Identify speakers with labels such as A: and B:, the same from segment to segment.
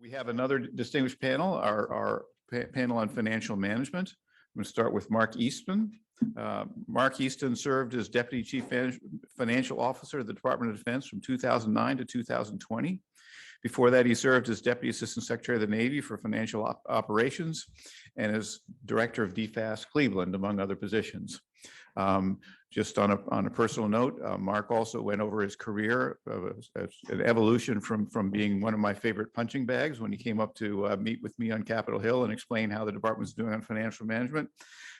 A: We have another distinguished panel, our panel on financial management. I'm going to start with Mark Eastman. Mark Easton served as Deputy Chief Financial Officer of the Department of Defense from 2009 to 2020. Before that, he served as Deputy Assistant Secretary of the Navy for Financial Operations and as Director of DFAS Cleveland, among other positions. Just on a personal note, Mark also went over his career as an evolution from being one of my favorite punching bags when he came up to meet with me on Capitol Hill and explain how the department was doing on financial management,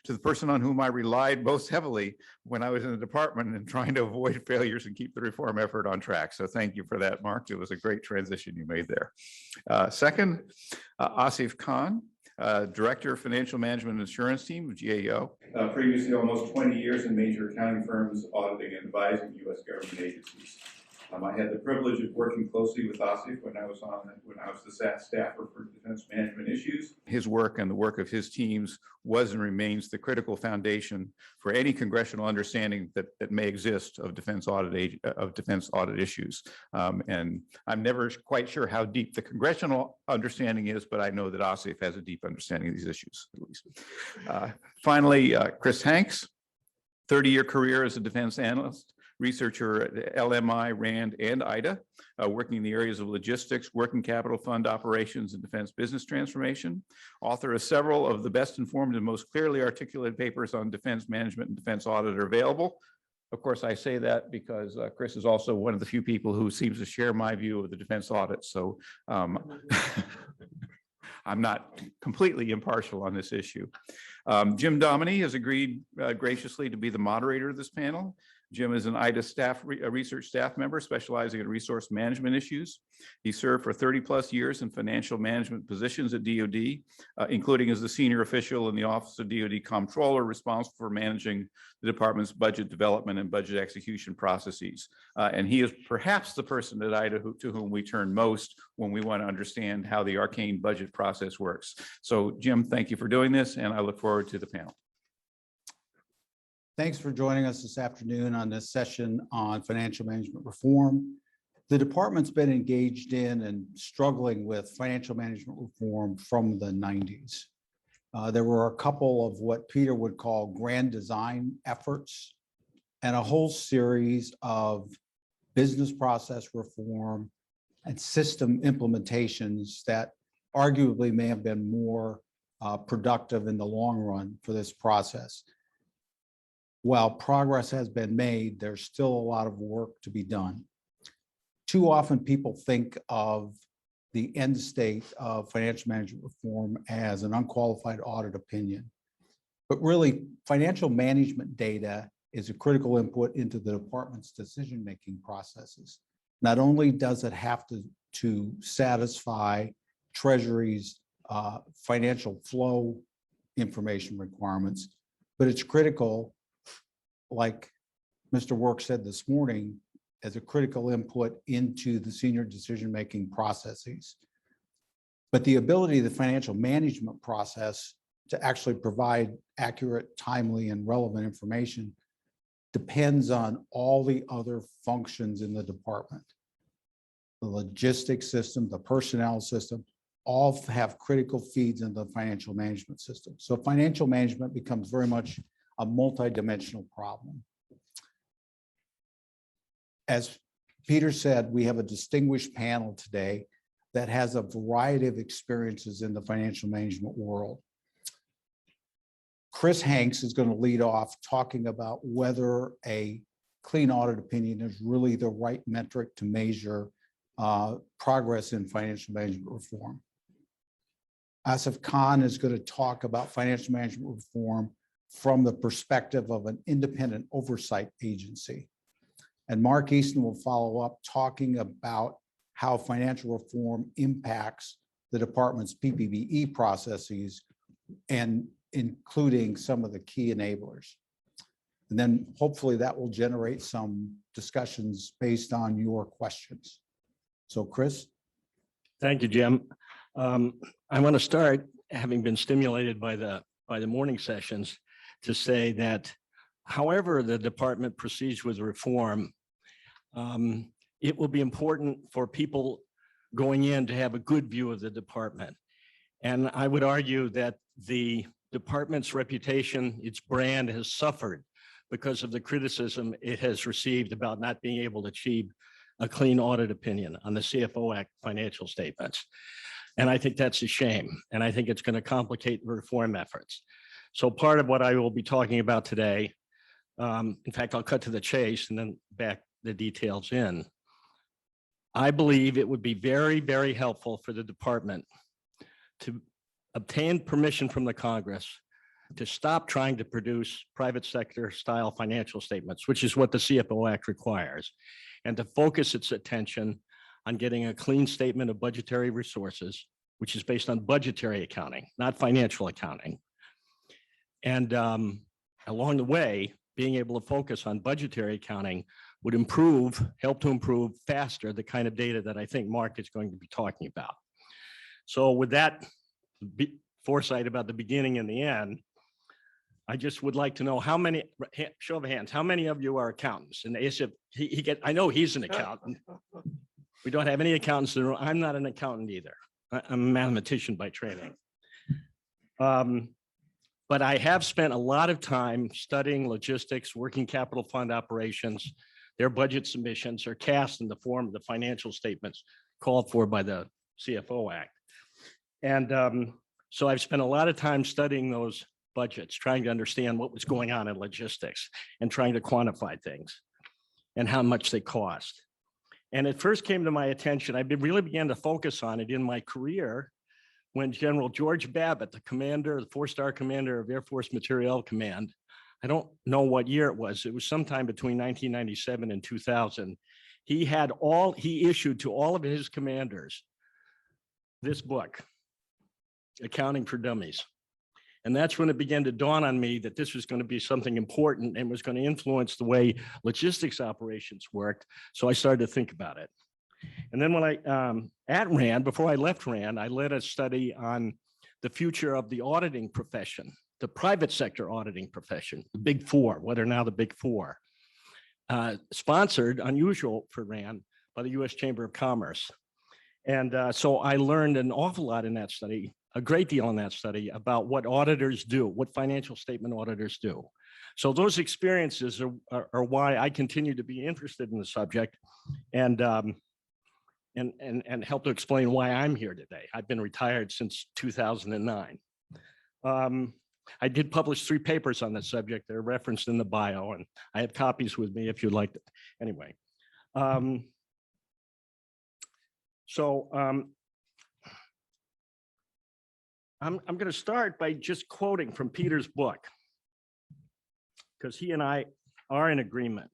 A: to the person on whom I relied most heavily when I was in the department and trying to avoid failures and keep the reform effort on track. So thank you for that, Mark. It was a great transition you made there. Second, Asif Khan, Director of Financial Management and Insurance Team of GAO. Previously, almost 20 years in major accounting firms, auditing and advising U.S. government agencies. I had the privilege of working closely with Asif when I was the staffer for defense management issues. His work and the work of his teams was and remains the critical foundation for any congressional understanding that may exist of defense audit issues. And I'm never quite sure how deep the congressional understanding is, but I know that Asif has a deep understanding of these issues, at least. Finally, Chris Hanks, 30-year career as a defense analyst, researcher at LMI, RAND, and IDA, working in the areas of logistics, working capital fund operations, and defense business transformation. Author of several of the best informed and most clearly articulated papers on defense management and defense audit are available. Of course, I say that because Chris is also one of the few people who seems to share my view of the defense audit. So I'm not completely impartial on this issue. Jim Dominy has agreed graciously to be the moderator of this panel. Jim is an IDA research staff member specializing in resource management issues. He served for 30+ years in financial management positions at DoD, including as the senior official in the Office of DoD Comptroller responsible for managing the department's budget development and budget execution processes. And he is perhaps the person at IDA to whom we turn most when we want to understand how the arcane budget process works. So Jim, thank you for doing this, and I look forward to the panel.
B: Thanks for joining us this afternoon on this session on financial management reform. The department's been engaged in and struggling with financial management reform from the 90s. There were a couple of what Peter would call grand design efforts and a whole series of business process reform and system implementations that arguably may have been more productive in the long run for this process. While progress has been made, there's still a lot of work to be done. Too often people think of the end state of financial management reform as an unqualified audit opinion. But really, financial management data is a critical input into the department's decision-making processes. Not only does it have to satisfy Treasury's financial flow information requirements, but it's critical, like Mr. Work said this morning, as a critical input into the senior decision-making processes. But the ability of the financial management process to actually provide accurate, timely, and relevant information depends on all the other functions in the department. The logistics system, the personnel system, all have critical feeds in the financial management system. So financial management becomes very much a multidimensional problem. As Peter said, we have a distinguished panel today that has a variety of experiences in the financial management world. Chris Hanks is going to lead off talking about whether a clean audit opinion is really the right metric to measure progress in financial management reform. Asif Khan is going to talk about financial management reform from the perspective of an independent oversight agency. And Mark Easton will follow up talking about how financial reform impacts the department's PPBE processes and including some of the key enablers. And then hopefully that will generate some discussions based on your questions. So Chris.
C: Thank you, Jim. I want to start, having been stimulated by the morning sessions, to say that however the department proceeds with reform, it will be important for people going in to have a good view of the department. And I would argue that the department's reputation, its brand has suffered because of the criticism it has received about not being able to achieve a clean audit opinion on the CFO Act financial statements. And I think that's a shame. And I think it's going to complicate reform efforts. So part of what I will be talking about today, in fact, I'll cut to the chase and then back the details in. I believe it would be very, very helpful for the department to obtain permission from the Congress to stop trying to produce private sector style financial statements, which is what the CFO Act requires, and to focus its attention on getting a clean statement of budgetary resources, which is based on budgetary accounting, not financial accounting. And along the way, being able to focus on budgetary accounting would help to improve faster the kind of data that I think Mark is going to be talking about. So with that foresight about the beginning and the end, I just would like to know how many, show of hands, how many of you are accountants? And Asif, I know he's an accountant. We don't have any accountants in the room. I'm not an accountant either. I'm a mathematician by training. But I have spent a lot of time studying logistics, working capital fund operations. Their budget submissions are cast in the form of the financial statements called for by the CFO Act. And so I've spent a lot of time studying those budgets, trying to understand what was going on in logistics and trying to quantify things and how much they cost. And it first came to my attention, really began to focus on it in my career when General George Babbitt, the commander, the 4-star commander of Air Force Materiel Command, I don't know what year it was sometime between 1997 and 2000. He issued to all of his commanders this book, Accounting for Dummies. And that's when it began to dawn on me that this was going to be something important and was going to influence the way logistics operations worked. So I started to think about it. And then when at RAND, before I left RAND, I led a study on the future of the auditing profession, the private sector auditing profession, the Big Four, what are now the Big Four, sponsored, unusual for RAND, by the U.S. Chamber of Commerce. And so I learned an awful lot in that study, a great deal in that study about what auditors do, what financial statement auditors do. So those experiences are why I continue to be interested in the subject and help to explain why I'm here today. I've been retired since 2009. I did publish 3 papers on this subject. They're referenced in the bio, and I have copies with me if you'd like to. Anyway. I'm going to start by just quoting from Peter's book, because he and I are in agreement.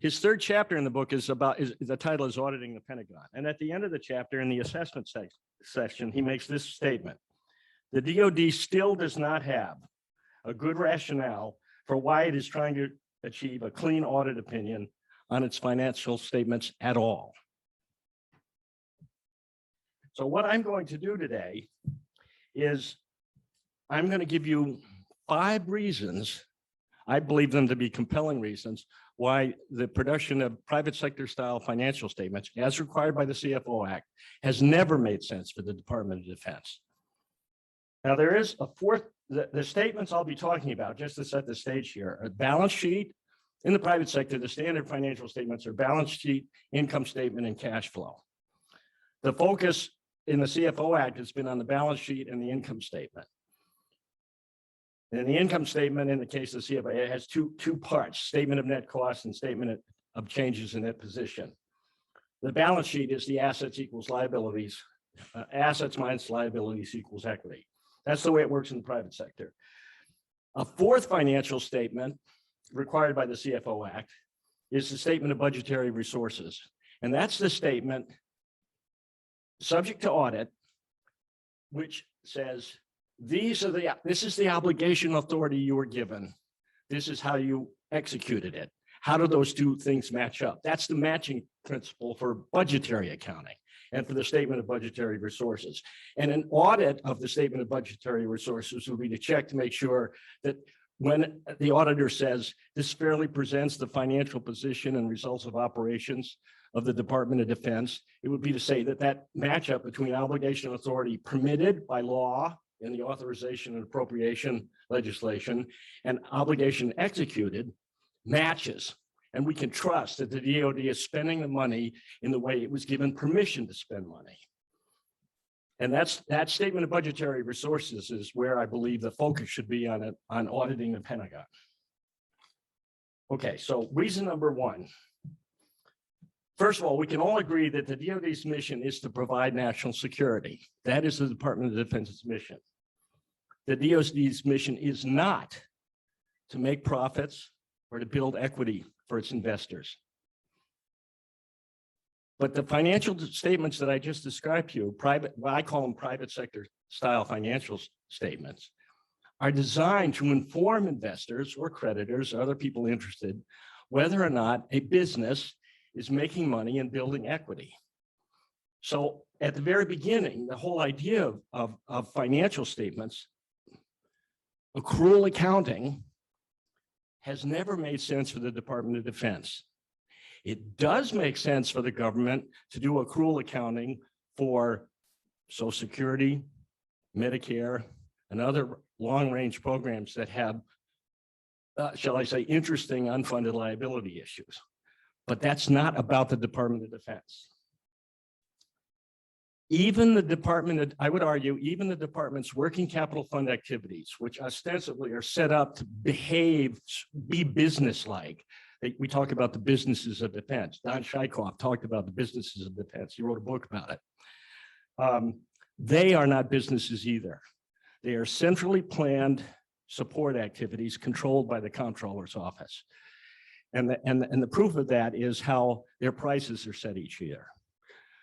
C: His 3rd chapter in the book the title is Auditing the Pentagon. And at the end of the chapter, in the assessment section, he makes this statement: the DoD still does not have a good rationale for why it is trying to achieve a clean audit opinion on its financial statements at all. So what I'm going to do today is I'm going to give you 5 reasons, I believe them to be compelling reasons, why the production of private sector style financial statements, as required by the CFO Act, has never made sense for the Department of Defense. Now, there is a 4th, the statements I'll be talking about, just to set the stage here, a balance sheet. In the private sector, the standard financial statements are balance sheet, income statement, and cash flow. The focus in the CFO Act has been on the balance sheet and the income statement. And the income statement, in the case of the CFO, it has two parts: statement of net costs and statement of changes in net position. The balance sheet is the assets equals liabilities, assets minus liabilities equals equity. That's the way it works in the private sector. A 4th financial statement required by the CFO Act is the statement of budgetary resources. And that's the statement subject to audit, which says, this is the obligation authority you were given. This is how you executed it. How do those 2 things match up? That's the matching principle for budgetary accounting and for the statement of budgetary resources. And an audit of the statement of budgetary resources will be to check to make sure that when the auditor says this fairly presents the financial position and results of operations of the Department of Defense, it would be to say that that matchup between obligation and authority permitted by law in the authorization and appropriation legislation and obligation executed matches. And we can trust that the DoD is spending the money in the way it was given permission to spend money. And that statement of budgetary resources is where I believe the focus should be on auditing the Pentagon. Okay, so reason number one. First of all, we can all agree that the DoD's mission is to provide national security. That is the Department of Defense's mission. The DoD's mission is not to make profits or to build equity for its investors. But the financial statements that I just described to you, what I call them private sector style financial statements, are designed to inform investors or creditors or other people interested whether or not a business is making money and building equity. So at the very beginning, the whole idea of financial statements, accrual accounting, has never made sense for the Department of Defense. It does make sense for the government to do accrual accounting for Social Security, Medicare, and other long-range programs that have, shall I say, interesting unfunded liability issues. But that's not about the Department of Defense. Even the department, I would argue, even the department's working capital fund activities, which ostensibly are set up to be business-like. We talk about the businesses of defense. Don Scheikoff talked about the businesses of defense. He wrote a book about it. They are not businesses either. They are centrally planned support activities controlled by the comptroller's office. And the proof of that is how their prices are set each year.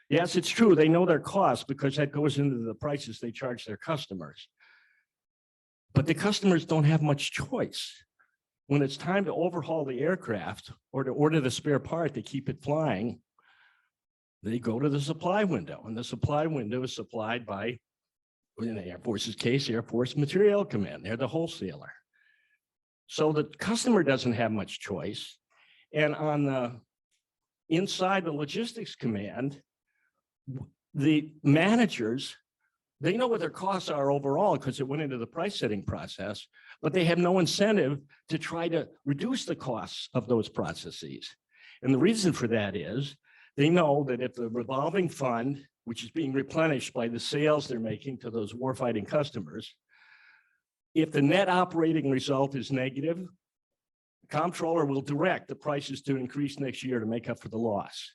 C: Yes, it's true. They know their costs because that goes into the prices they charge their customers. But the customers don't have much choice. When it's time to overhaul the aircraft or to order the spare part to keep it flying, they go to the supply window. And the supply window is supplied by, in the Air Force's case, Air Force Materiel Command. They're the wholesaler. So the customer doesn't have much choice. And on the inside the logistics command, the managers, they know what their costs are overall because it went into the price setting process, but they have no incentive to try to reduce the costs of those processes. And the reason for that is they know that if the revolving fund, which is being replenished by the sales they're making to those warfighting customers, if the net operating result is negative, the comptroller will direct the prices to increase next year to make up for the loss.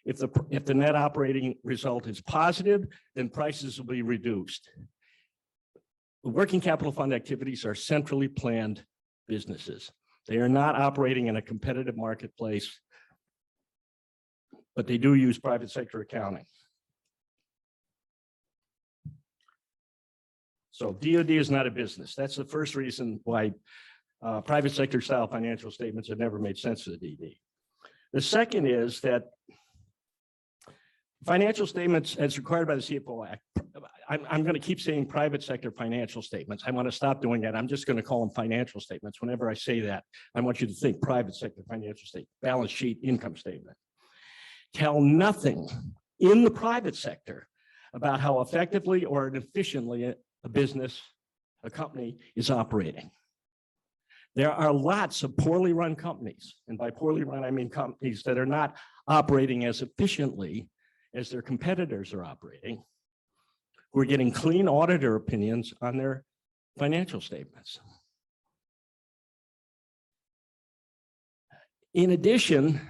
C: If the net operating result is positive, then prices will be reduced. The working capital fund activities are centrally planned businesses. They are not operating in a competitive marketplace, but they do use private sector accounting. So DoD is not a business. That's the first reason why private sector style financial statements have never made sense to the DoD. The second is that financial statements as required by the CFO Act, I'm going to keep saying private sector financial statements. I want to stop doing that. I'm just going to call them financial statements. Whenever I say that, I want you to think private sector financial statement, balance sheet, income statement. Tell nothing in the private sector about how effectively or efficiently a business, a company is operating. There are lots of poorly run companies, and by poorly run, I mean companies that are not operating as efficiently as their competitors are operating, who are getting clean auditor opinions on their financial statements. In addition,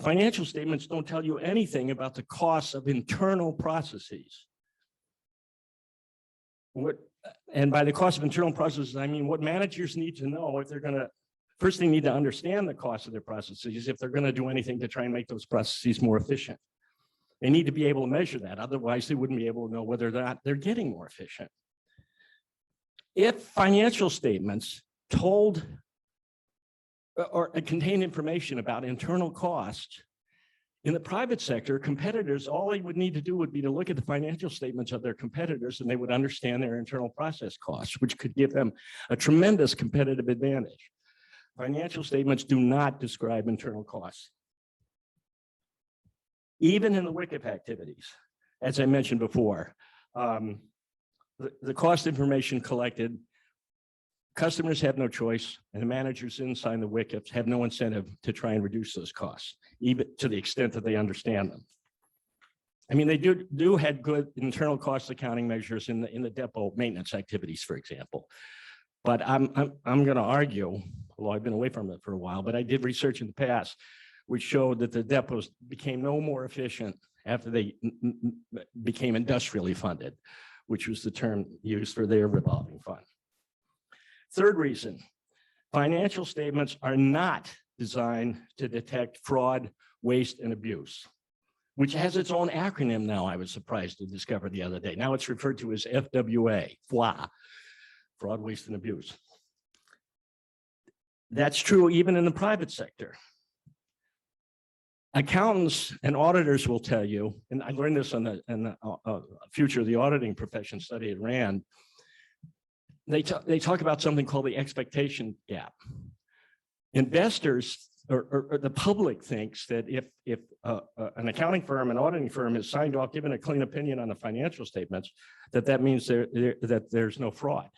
C: financial statements don't tell you anything about the costs of internal processes. And by the cost of internal processes, I mean what managers need to know if they're going to, first they need to understand the cost of their processes if they're going to do anything to try and make those processes more efficient. They need to be able to measure that. Otherwise, they wouldn't be able to know whether or not they're getting more efficient. If financial statements told or contain information about internal costs In the private sector, competitors, all they would need to do would be to look at the financial statements of their competitors and they would understand their internal process costs, which could give them a tremendous competitive advantage. Financial statements do not describe internal costs. Even in the WICIP activities, as I mentioned before, the cost information collected, customers have no choice, and the managers inside the WICIPs have no incentive to try and reduce those costs, even to the extent that they understand them. I mean, they do have good internal cost accounting measures in the depot maintenance activities, for example. But I'm going to argue, although I've been away from it for a while, but I did research in the past, which showed that the depots became no more efficient after they became industrially funded, which was the term used for their revolving fund. Third reason, financial statements are not designed to detect fraud, waste, and abuse, which has its own acronym now, I was surprised to discover the other day. Now it's referred to as FWA, FWA, fraud, waste, and abuse. That's true even in the private sector. Accountants and auditors will tell you, and I learned this in the Future of the Auditing Profession study at RAND, they talk about something called the expectation gap. Investors or the public thinks that if an accounting firm, an auditing firm is signed off, given a clean opinion on the financial statements, that means that there's no fraud.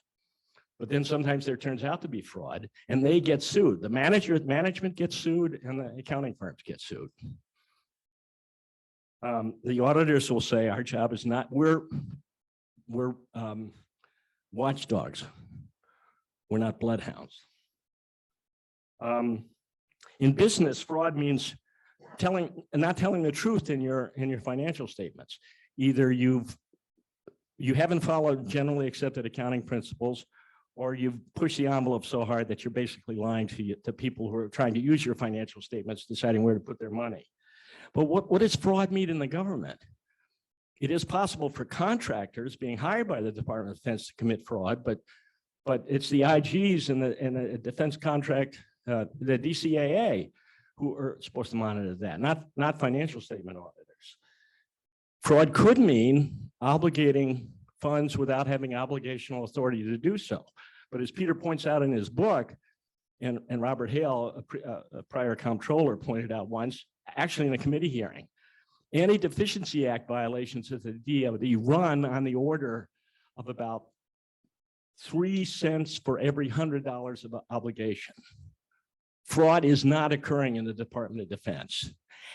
C: But then sometimes there turns out to be fraud and they get sued. The management gets sued and the accounting firms get sued. The auditors will say our job is not, we're watchdogs. We're not bloodhounds. In business, fraud means not telling the truth in your financial statements. Either you haven't followed generally accepted accounting principles, or you've pushed the envelope so hard that you're basically lying to people who are trying to use your financial statements, deciding where to put their money. But what does fraud mean in the government? It is possible for contractors being hired by the Department of Defense to commit fraud, but it's the IGs and the defense contract, the DCAA, who are supposed to monitor that, not financial statement auditors. Fraud could mean obligating funds without having obligational authority to do so. But as Peter points out in his book, and Robert Hale, a prior comptroller, pointed out once, actually in a committee hearing, Anti-Deficiency Act violations of the DoD run on the order of about 3 cents for every $100 of obligation. Fraud is not occurring in the Department of Defense.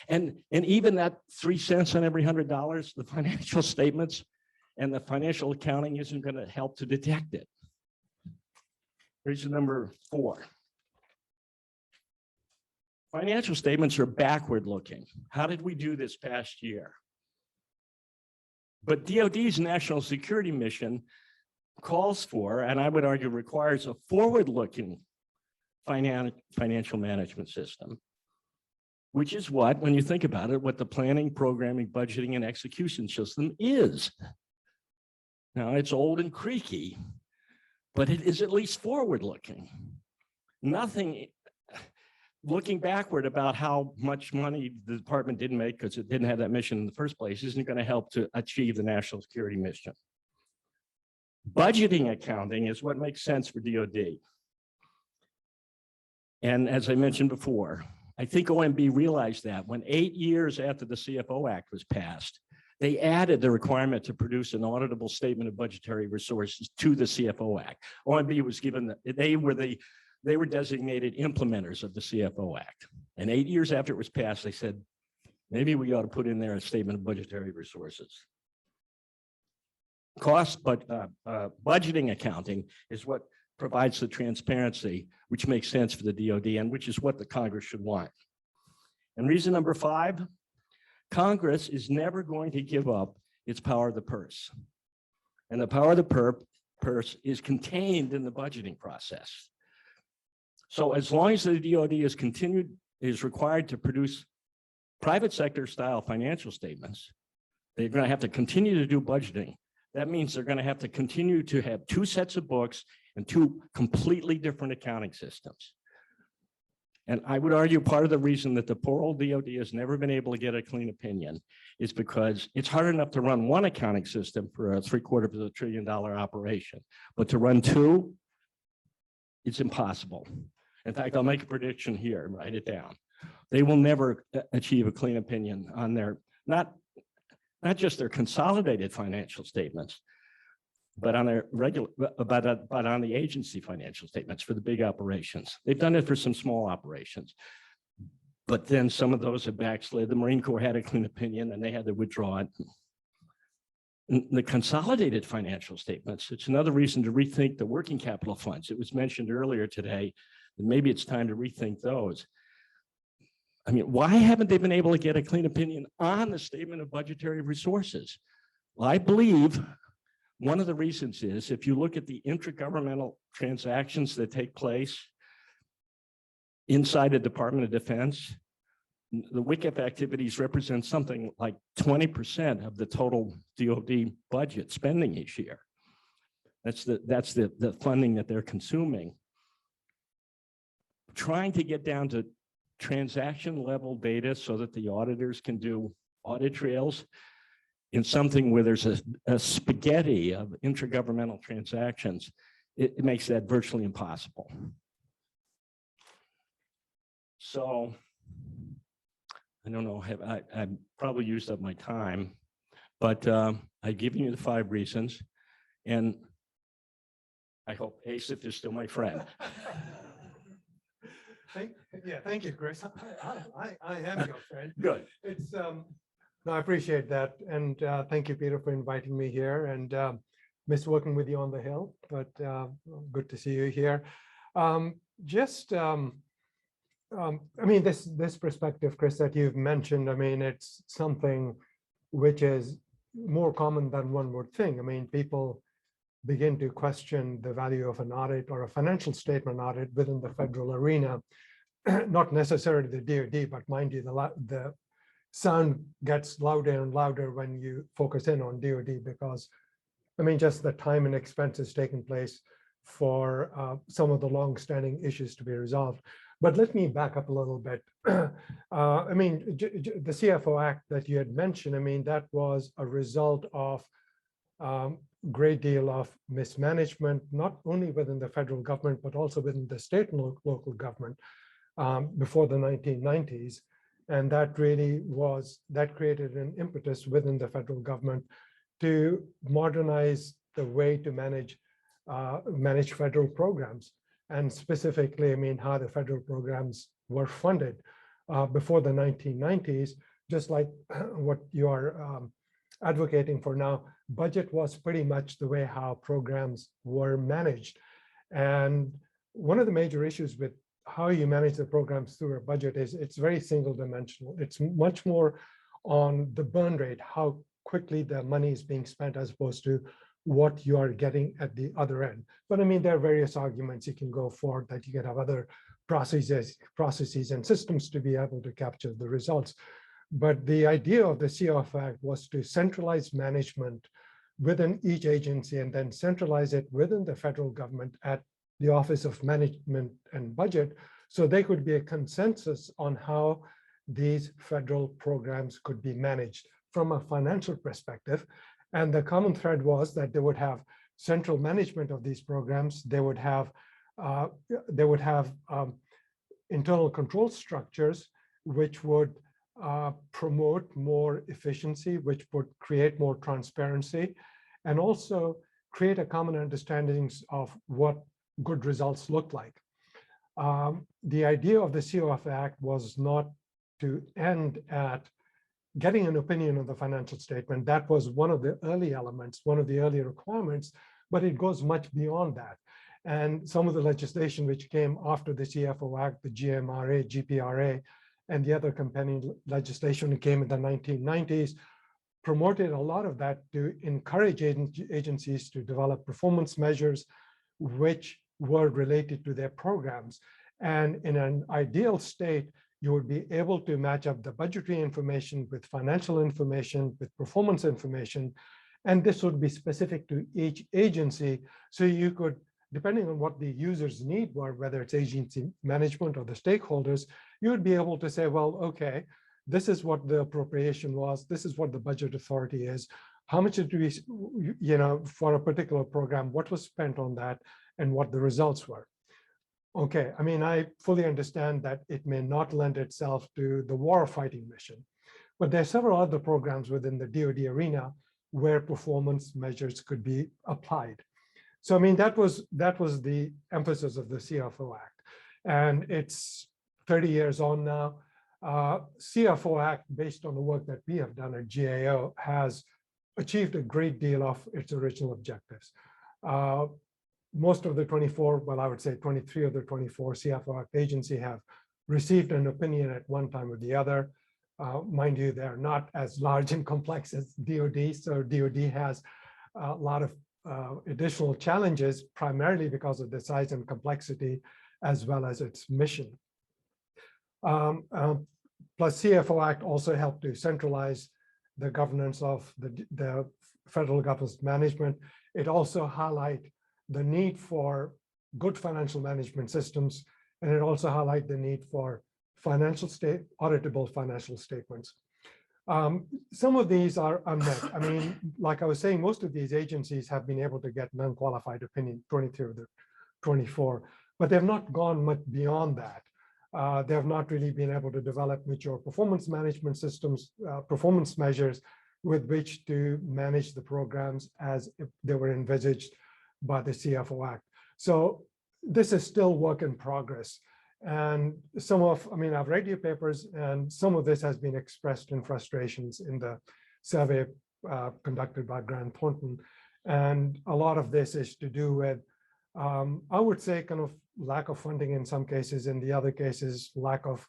C: And even that 3 cents on every $100, the financial statements and the financial accounting isn't going to help to detect it. Reason number 4. Financial statements are backward looking. How did we do this past year? But DoD's national security mission calls for, and I would argue requires, a forward-looking financial management system, which is what, when you think about it, what the planning, programming, budgeting, and execution system is. Now, it's old and creaky, but it is at least forward-looking. Nothing looking backward about how much money the department didn't make because it didn't have that mission in the first place isn't going to help to achieve the national security mission. Budgeting accounting is what makes sense for DoD. And as I mentioned before, I think OMB realized that when 8 years after the CFO Act was passed, they added the requirement to produce an auditable statement of budgetary resources to the CFO Act. OMB was given, they were designated implementers of the CFO Act. And 8 years after it was passed, they said, maybe we ought to put in there a statement of budgetary resources. Budgeting accounting is what provides the transparency, which makes sense for the DoD and which is what the Congress should want. And reason number 5, Congress is never going to give up its power of the purse. And the power of the purse is contained in the budgeting process. So as long as the DoD is required to produce private sector style financial statements, they're going to have to continue to do budgeting. That means they're going to have to continue to have 2 sets of books and 2 completely different accounting systems. And I would argue part of the reason that the poor old DOD has never been able to get a clean opinion is because it's hard enough to run one accounting system for a $750 billion operation, but to run two, it's impossible. In fact, I'll make a prediction here, write it down. They will never achieve a clean opinion on their, not just their consolidated financial statements, but on their regular, but on the agency financial statements for the big operations. They've done it for some small operations, but then some of those have backslid. The Marine Corps had a clean opinion and they had to withdraw it. The consolidated financial statements, it's another reason to rethink the working capital funds. It was mentioned earlier today, and maybe it's time to rethink those. I mean, why haven't they been able to get a clean opinion on the statement of budgetary resources? Well, I believe one of the reasons is if you look at the intergovernmental transactions that take place inside the Department of Defense, the WICF activities represent something like 20% of the total DoD budget spending each year. That's the funding that they're consuming. Trying to get down to transaction level data so that the auditors can do audit trails in something where there's a spaghetti of intergovernmental transactions, it makes that virtually impossible. So I don't know, I've probably used up my time, but I've given you the 5 reasons, and I hope Asif is still my friend.
D: Thank you, Chris. I am your friend.
C: Good.
D: It's no, I appreciate that, and thank you, Peter, for inviting me here. And missed working with you on the Hill, but good to see you here. I mean, this perspective, Chris, that you've mentioned, I mean, it's something which is more common than one would think. I mean, people begin to question the value of an audit or a financial statement audit within the federal arena, not necessarily the DoD, but mind you, the sound gets louder and louder when you focus in on DoD, because, I mean, just the time and expenses taking place for some of the long-standing issues to be resolved. But let me back up a little bit. I mean, the CFO Act that you had mentioned, I mean, that was a result of great deal of mismanagement, not only within the federal government, but also within the state and local government before the 1990s. And that really created an impetus within the federal government to modernize the way to manage federal programs. And specifically, I mean, how the federal programs were funded before the 1990s, just like what you are advocating for now. Budget was pretty much the way how programs were managed. And one of the major issues with how you manage the programs through a budget is it's very single dimensional. It's much more on the burn rate, how quickly the money is being spent, as opposed to what you are getting at the other end. But I mean, there are various arguments you can go for that you can have other processes and systems to be able to capture the results. But the idea of the CFO Act was to centralize management within each agency and then centralize it within the federal government at the Office of Management and Budget, so there could be a consensus on how these federal programs could be managed from a financial perspective. And the common thread was that they would have central management of these programs. They would have internal control structures which would promote more efficiency, which would create more transparency, and also create a common understanding of what good results look like. The idea of the CFO Act was not to end at getting an opinion on the financial statement. That was one of the early elements, one of the early requirements, but it goes much beyond that. And some of the legislation which came after the CFO Act, the GMRA, GPRA, and the other companion legislation that came in the 1990s, promoted a lot of that to encourage agencies to develop performance measures which were related to their programs. And in an ideal state, you would be able to match up the budgetary information with financial information, with performance information, and this would be specific to each agency. So you could depending on what the user's need were, whether it's agency management or the stakeholders, you would be able to say, well, okay, this is what the appropriation was. This is what the budget authority is. How much did we, for a particular program, what was spent on that and what the results were. Okay, I mean, I fully understand that it may not lend itself to the war fighting mission, but there are several other programs within the DoD arena where performance measures could be applied. So, I mean, that was the emphasis of the CFO Act. And it's 30 years on now. CFO Act, based on the work that we have done at GAO, has achieved a great deal of its original objectives. Most of the 24, well, I would say 23 of the 24 CFO Act agency have received an opinion at one time or the other. Mind you, they're not as large and complex as DoD. So DoD has a lot of additional challenges, primarily because of the size and complexity, as well as its mission. Plus, CFO Act also helped to centralize the governance of the federal government's management. It also highlighted the need for good financial management systems, and it also highlighted the need for auditable financial statements. Some of these are unmet. I mean, like I was saying, most of these agencies have been able to get non-qualified opinion, 23 of the 24, but they've not gone much beyond that. They have not really been able to develop mature performance management systems, performance measures with which to manage the programs as if they were envisaged by the CFO Act. So this is still work in progress. And I've read your papers, and some of this has been expressed in frustrations in the survey conducted by Grant Thornton. And a lot of this is to do with, I would say, kind of lack of funding in some cases, in the other cases, lack of,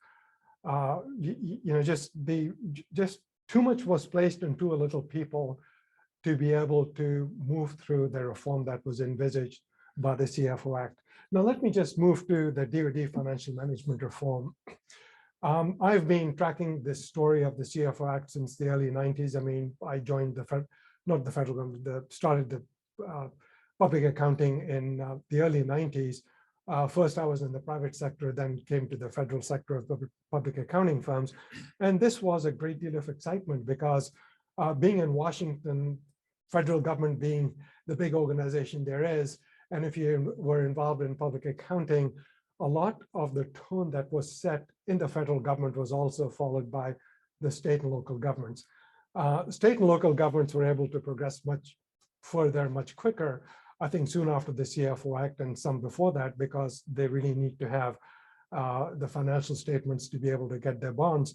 D: just too much was placed on too little people to be able to move through the reform that was envisaged by the CFO Act. Now, let me just move to the DoD financial management reform. I've been tracking this story of the CFO Act since the early 90s. I mean, I joined not the federal government, started the public accounting in the early 90s. First, I was in the private sector, then came to the federal sector of public accounting firms. And this was a great deal of excitement because being in Washington, federal government being the big organization there is, and if you were involved in public accounting, a lot of the tone that was set in the federal government was also followed by the state and local governments. State and local governments were able to progress much further, much quicker, I think soon after the CFO Act and some before that, because they really need to have the financial statements to be able to get their bonds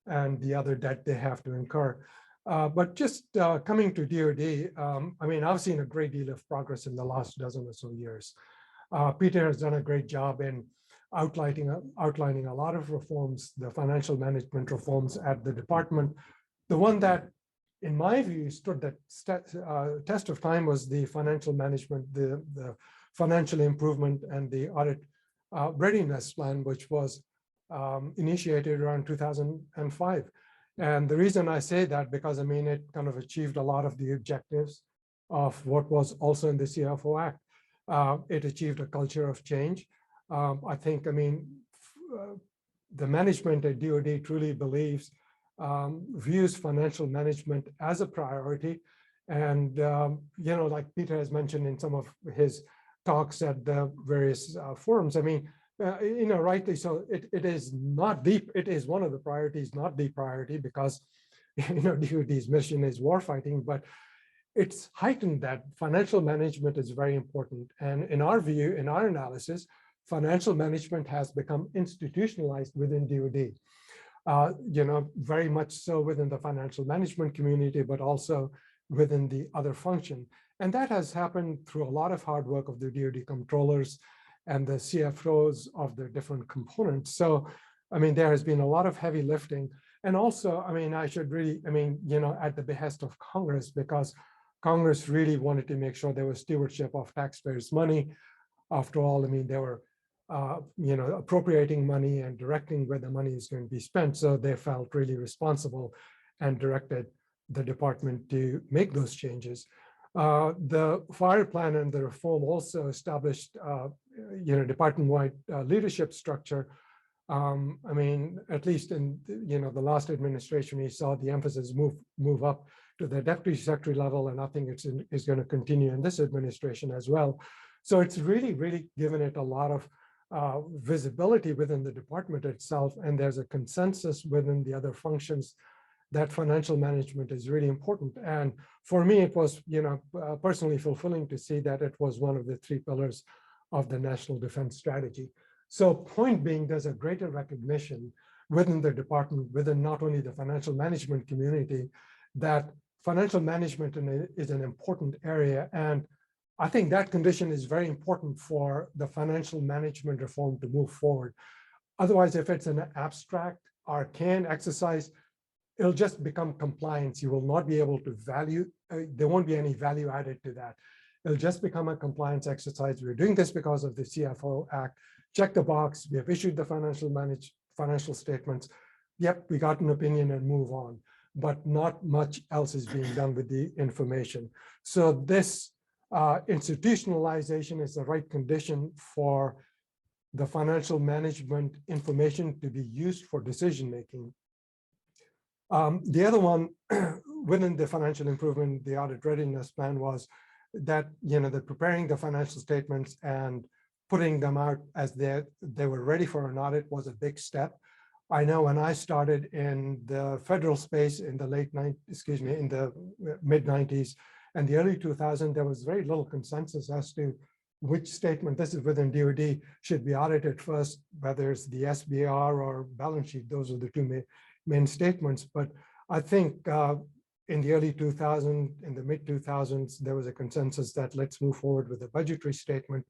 D: and the other debt they have to incur. But just coming to DoD, I mean, I've seen a great deal of progress in the last dozen or so years. Peter has done a great job in outlining a lot of reforms, the financial management reforms at the department. The one that, in my view, stood the test of time was the financial management, the financial improvement and the audit readiness plan, which was initiated around 2005. And the reason I say that, because I mean, it kind of achieved a lot of the objectives of what was also in the CFO Act. It achieved a culture of change. I think, I mean, the management at DoD truly believes, views financial management as a priority. And, like Peter has mentioned in some of his talks at the various forums, I mean, rightly so, it is not deep. It is one of the priorities, not the priority, because, DoD's mission is warfighting, but it's heightened that financial management is very important. And in our view, in our analysis, financial management has become institutionalized within DoD. Very much so within the financial management community, but also within the other function. And that has happened through a lot of hard work of the DoD controllers and the CFOs of the different components. So, I mean, there has been a lot of heavy lifting. And also, I mean, I should really, at the behest of Congress, because Congress really wanted to make sure there was stewardship of taxpayers' money. After all, I mean, they were, appropriating money and directing where the money is going to be spent. So they felt really responsible and directed the department to make those changes. The fire plan and the reform also established, department-wide leadership structure. I mean, at least in the last administration, we saw the emphasis move up to the deputy secretary level, and I think it's going to continue in this administration as well. So it's really given it a lot of visibility within the department itself, and there's a consensus within the other functions that financial management is really important. And for me, it was personally fulfilling to see that it was one of the 3 pillars of the national defense strategy. So point being, there's a greater recognition within the department, within not only the financial management community, that financial management is an important area. And I think that condition is very important for the financial management reform to move forward. Otherwise, if it's an abstract, arcane exercise, it'll just become compliance. You will not be able to there won't be any value added to that. It'll just become a compliance exercise. We're doing this because of the CFO Act. Check the box. We have issued the financial statements. Yep, we got an opinion and move on. But not much else is being done with the information. So this institutionalization is the right condition for the financial management information to be used for decision making. The other one within the financial improvement, the audit readiness plan, was that the preparing the financial statements and putting them out as they were ready for an audit was a big step. I know when I started in the federal space in the in the mid 90s and the early 2000s, there was very little consensus as to which statement, this is within DoD, should be audited first, whether it's the SBR or balance sheet. Those are the 2 main statements. But I think in the early 2000s, in the mid 2000s, there was a consensus that let's move forward with a budgetary statement.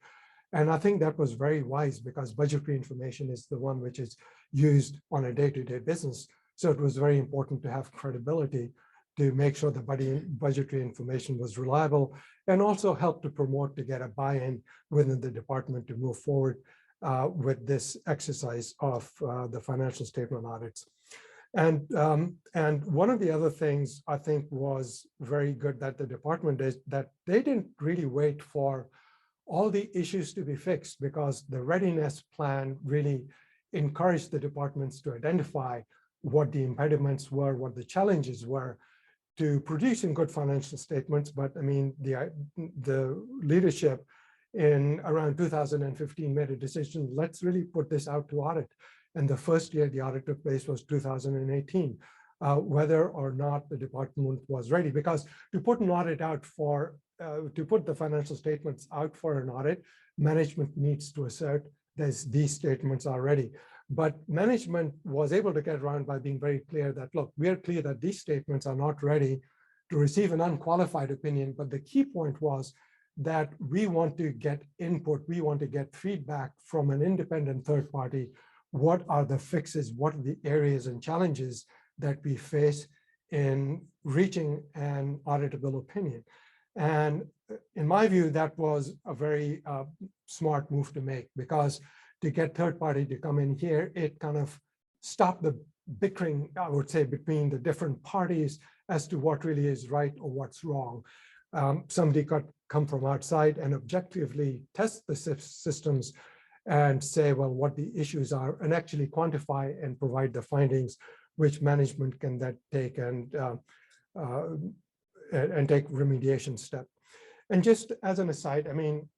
D: And I think that was very wise, because budgetary information is the one which is used on a day-to-day business. So it was very important to have credibility to make sure the budgetary information was reliable, and also help to promote to get a buy-in within the department to move forward with this exercise of the financial statement audits. And one of the other things I think was very good that the department did, that they didn't really wait for all the issues to be fixed, because the readiness plan really encouraged the departments to identify what the impediments were, what the challenges were to producing good financial statements. But I mean, the leadership in around 2015 made a decision, let's really put this out to audit. And the first year the audit took place was 2018, whether or not the department was ready. Because to put an audit out to put the financial statements out for an audit, management needs to assert these statements are ready. But management was able to get around by being very clear that, look, we are clear that these statements are not ready to receive an unqualified opinion. But the key point was that we want to get input, we want to get feedback from an independent third party. What are the fixes? What are the areas and challenges that we face in reaching an auditable opinion? And in my view, that was a very smart move to make, because to get third party to come in here, it kind of stopped the bickering, I would say, between the different parties as to what really is right or what's wrong. Somebody could come from outside and objectively test the systems and say, well, what the issues are, and actually quantify and provide the findings, which management can then take and take remediation step. And just as an aside, I mean,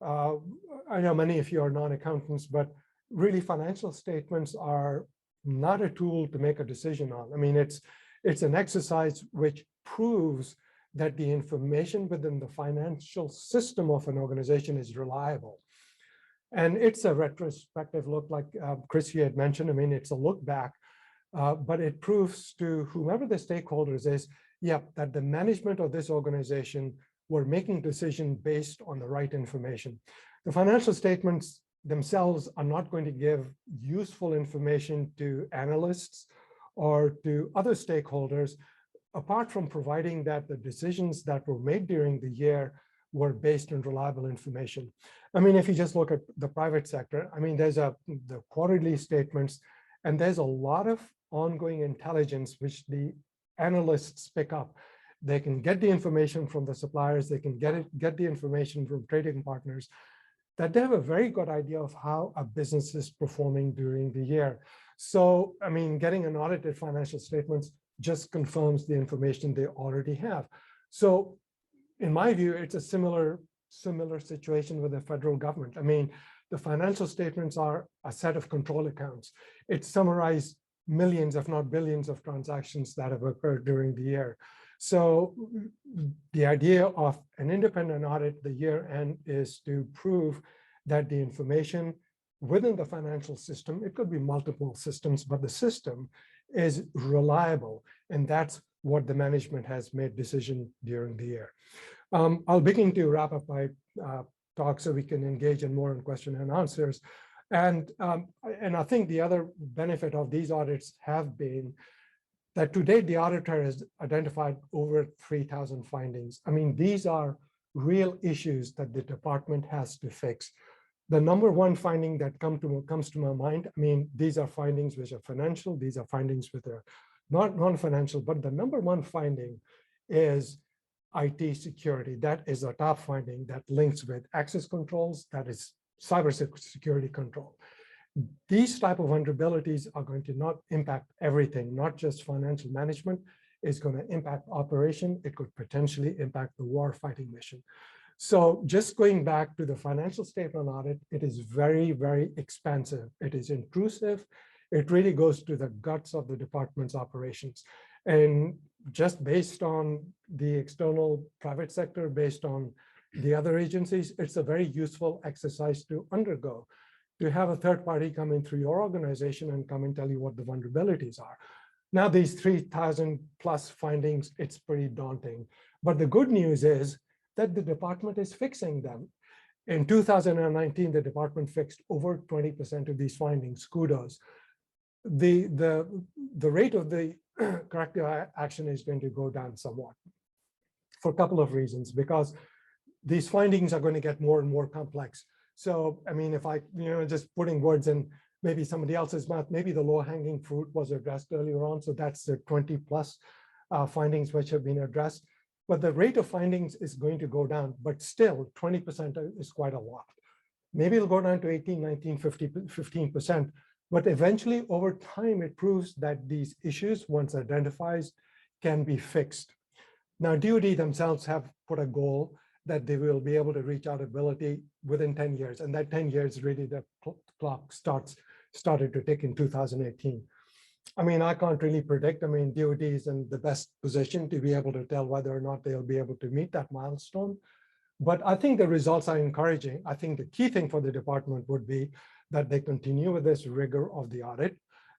D: I know many of you are non-accountants, but really financial statements are not a tool to make a decision on. I mean, it's an exercise which proves that the information within the financial system of an organization is reliable. And it's a retrospective look, like Chris, you had mentioned. I mean, it's a look back, but it proves to whomever the stakeholders is, that the management of this organization were making decisions based on the right information. The financial statements themselves are not going to give useful information to analysts or to other stakeholders, apart from providing that the decisions that were made during the year were based on reliable information. I mean, if you just look at the private sector, I mean, there's the quarterly statements, and there's a lot of ongoing intelligence which the analysts pick up. They can get the information from the suppliers. They can get the information from trading partners, that they have a very good idea of how a business is performing during the year. So, I mean, getting an audited financial statements just confirms the information they already have. So in my view, it's a similar situation with the federal government. I mean, the financial statements are a set of control accounts. It summarizes millions, if not billions, of transactions that have occurred during the year. So the idea of an independent audit, the year end, is to prove that the information within the financial system, it could be multiple systems, but the system is reliable. And that's what the management has made decision during the year. I'll begin to wrap up my talk so we can engage in more in question and answers. And I think the other benefit of these audits have been that to date, the auditor has identified over 3,000 findings. I mean, these are real issues that the department has to fix. The number one finding that comes to my mind, I mean, these are findings which are financial, these are findings which are not non-financial, but the number one finding is IT security. That is a top finding that links with access controls, that is cybersecurity control. These type of vulnerabilities are going to not impact everything, not just financial management. It's going to impact operation. It could potentially impact the war fighting mission. So just going back to the financial statement audit, it is very, very expansive. It is intrusive. It really goes to the guts of the department's operations. And just based on the external private sector, based on the other agencies, it's a very useful exercise to undergo, to have a third party come in through your organization and come and tell you what the vulnerabilities are. Now, these 3,000 plus findings, it's pretty daunting. But the good news is that the department is fixing them. In 2019, the department fixed over 20% of these findings. Kudos. The rate of the corrective action is going to go down somewhat for a couple of reasons, because these findings are going to get more and more complex. So, I mean, if I, just putting words in maybe somebody else's mouth, maybe the low hanging fruit was addressed earlier on. So that's the 20 plus findings which have been addressed. But the rate of findings is going to go down, but still 20% is quite a lot. Maybe it'll go down to 18, 19, 15%. But eventually over time, it proves that these issues, once identified, can be fixed. Now, DoD themselves have put a goal that they will be able to reach auditability within 10 years. And that 10 years, really the clock started to tick in 2018. I mean, I can't really predict. I mean, DoD is in the best position to be able to tell whether or not they'll be able to meet that milestone. But I think the results are encouraging. I think the key thing for the department would be that they continue with this rigor of the audit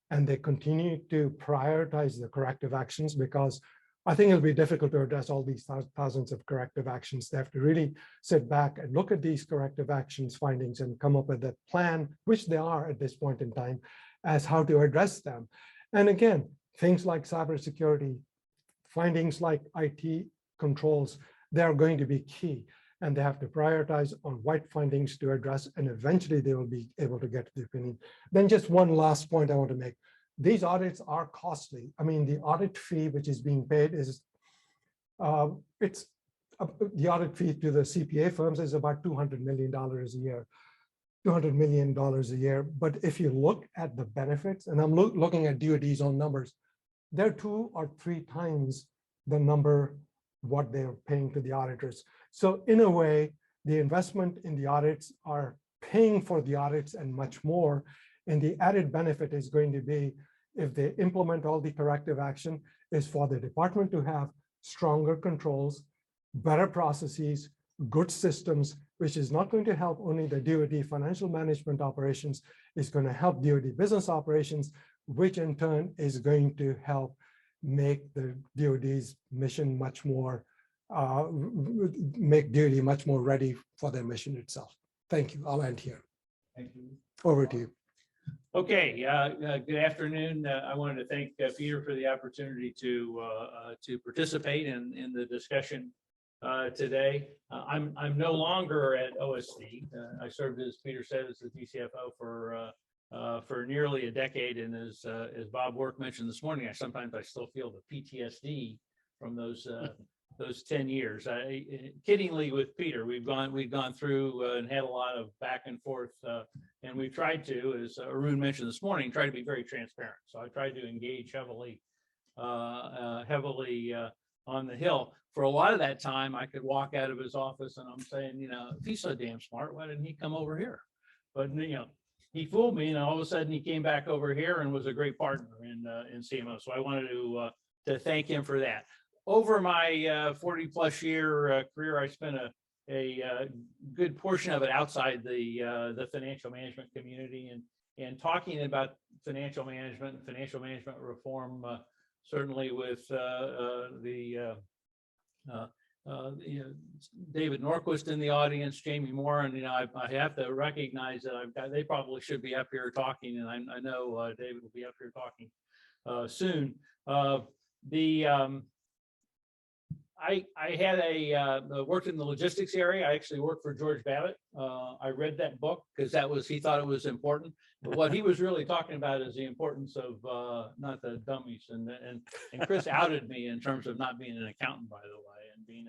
D: and they continue to prioritize the corrective actions, because I think it'll be difficult to address all these thousands of corrective actions. They have to really sit back and look at these corrective actions findings and come up with a plan, which they are at this point in time, as how to address them. And again, things like cybersecurity, findings like IT controls, they're going to be key. And they have to prioritize on what findings to address, and eventually they will be able to get to the opinion. Then just one last point I want to make. These audits are costly. I mean, the audit fee which is being paid is, the audit fee to the CPA firms is about $200 million a year. $200 million a year. But if you look at the benefits, and I'm looking at DoD's own numbers, they're 2 or 3 times the number what they're paying to the auditors. So in a way, the investment in the audits are paying for the audits and much more. And the added benefit is going to be, if they implement all the corrective action, is for the department to have stronger controls, better processes, good systems, which is not going to help only the DoD financial management operations, is going to help DoD business operations, which in turn is going to help make the DoD's mission much more, make DoD much more ready for their mission itself. Thank you. I'll end here.
E: Thank you.
D: Over to you.
E: Okay, good afternoon. I wanted to thank Peter for the opportunity to participate in the discussion today. I'm no longer at OSC. I served, as Peter said, as the DCFO for nearly a decade, and as Bob Work mentioned this morning, sometimes I still feel the PTSD from those 10 years. Kiddingly with Peter, we've gone through and had a lot of back and forth, and we've tried to, as Arun mentioned this morning, try to be very transparent. So I tried to engage heavily on the Hill. For a lot of that time, I could walk out of his office and I'm saying, if he's so damn smart, why didn't he come over here? But he fooled me, and all of a sudden he came back over here and was a great partner in CMO. So I wanted to thank him for that. Over my 40 plus year career, I spent a good portion of it outside the financial management community, and talking about financial management and financial management reform, certainly with David Norquist in the audience, Jamie Moore, and I have to recognize that they probably should be up here talking, and I know David will be up here talking soon. I had worked in the logistics area. I actually worked for George Babbitt. I read that book because he thought it was important. But what he was really talking about is the importance of not the dummies. And Chris outed me in terms of not being an accountant, by the way, and being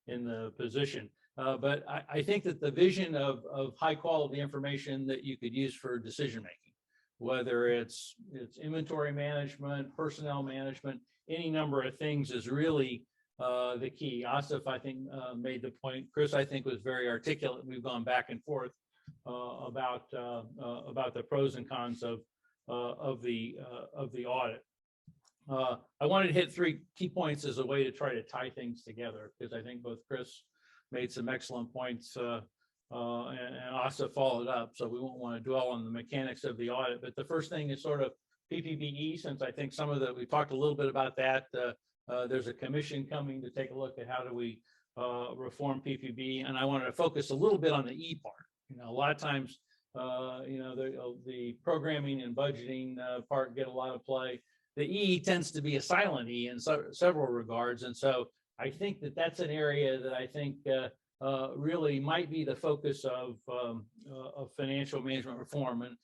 E: in the position. But I think that the vision of high quality information that you could use for decision making, whether it's inventory management, personnel management, any number of things, is really the key. Asif, I think, made the point. Chris, I think, was very articulate. We've gone back and forth about the pros and cons of the audit. I wanted to hit 3 key points as a way to try to tie things together, because I think both Chris made some excellent points and Asif followed up. So we won't want to dwell on the mechanics of the audit. But the first thing is sort of PPBE, since I think we talked a little bit about that. There's a commission coming to take a look at how do we reform PPB, and I wanted to focus a little bit on the E part. A lot of times, the programming and budgeting part get a lot of play. The E tends to be a silent E in several regards, and so I think that that's an area that I think really might be the focus of financial management reform, and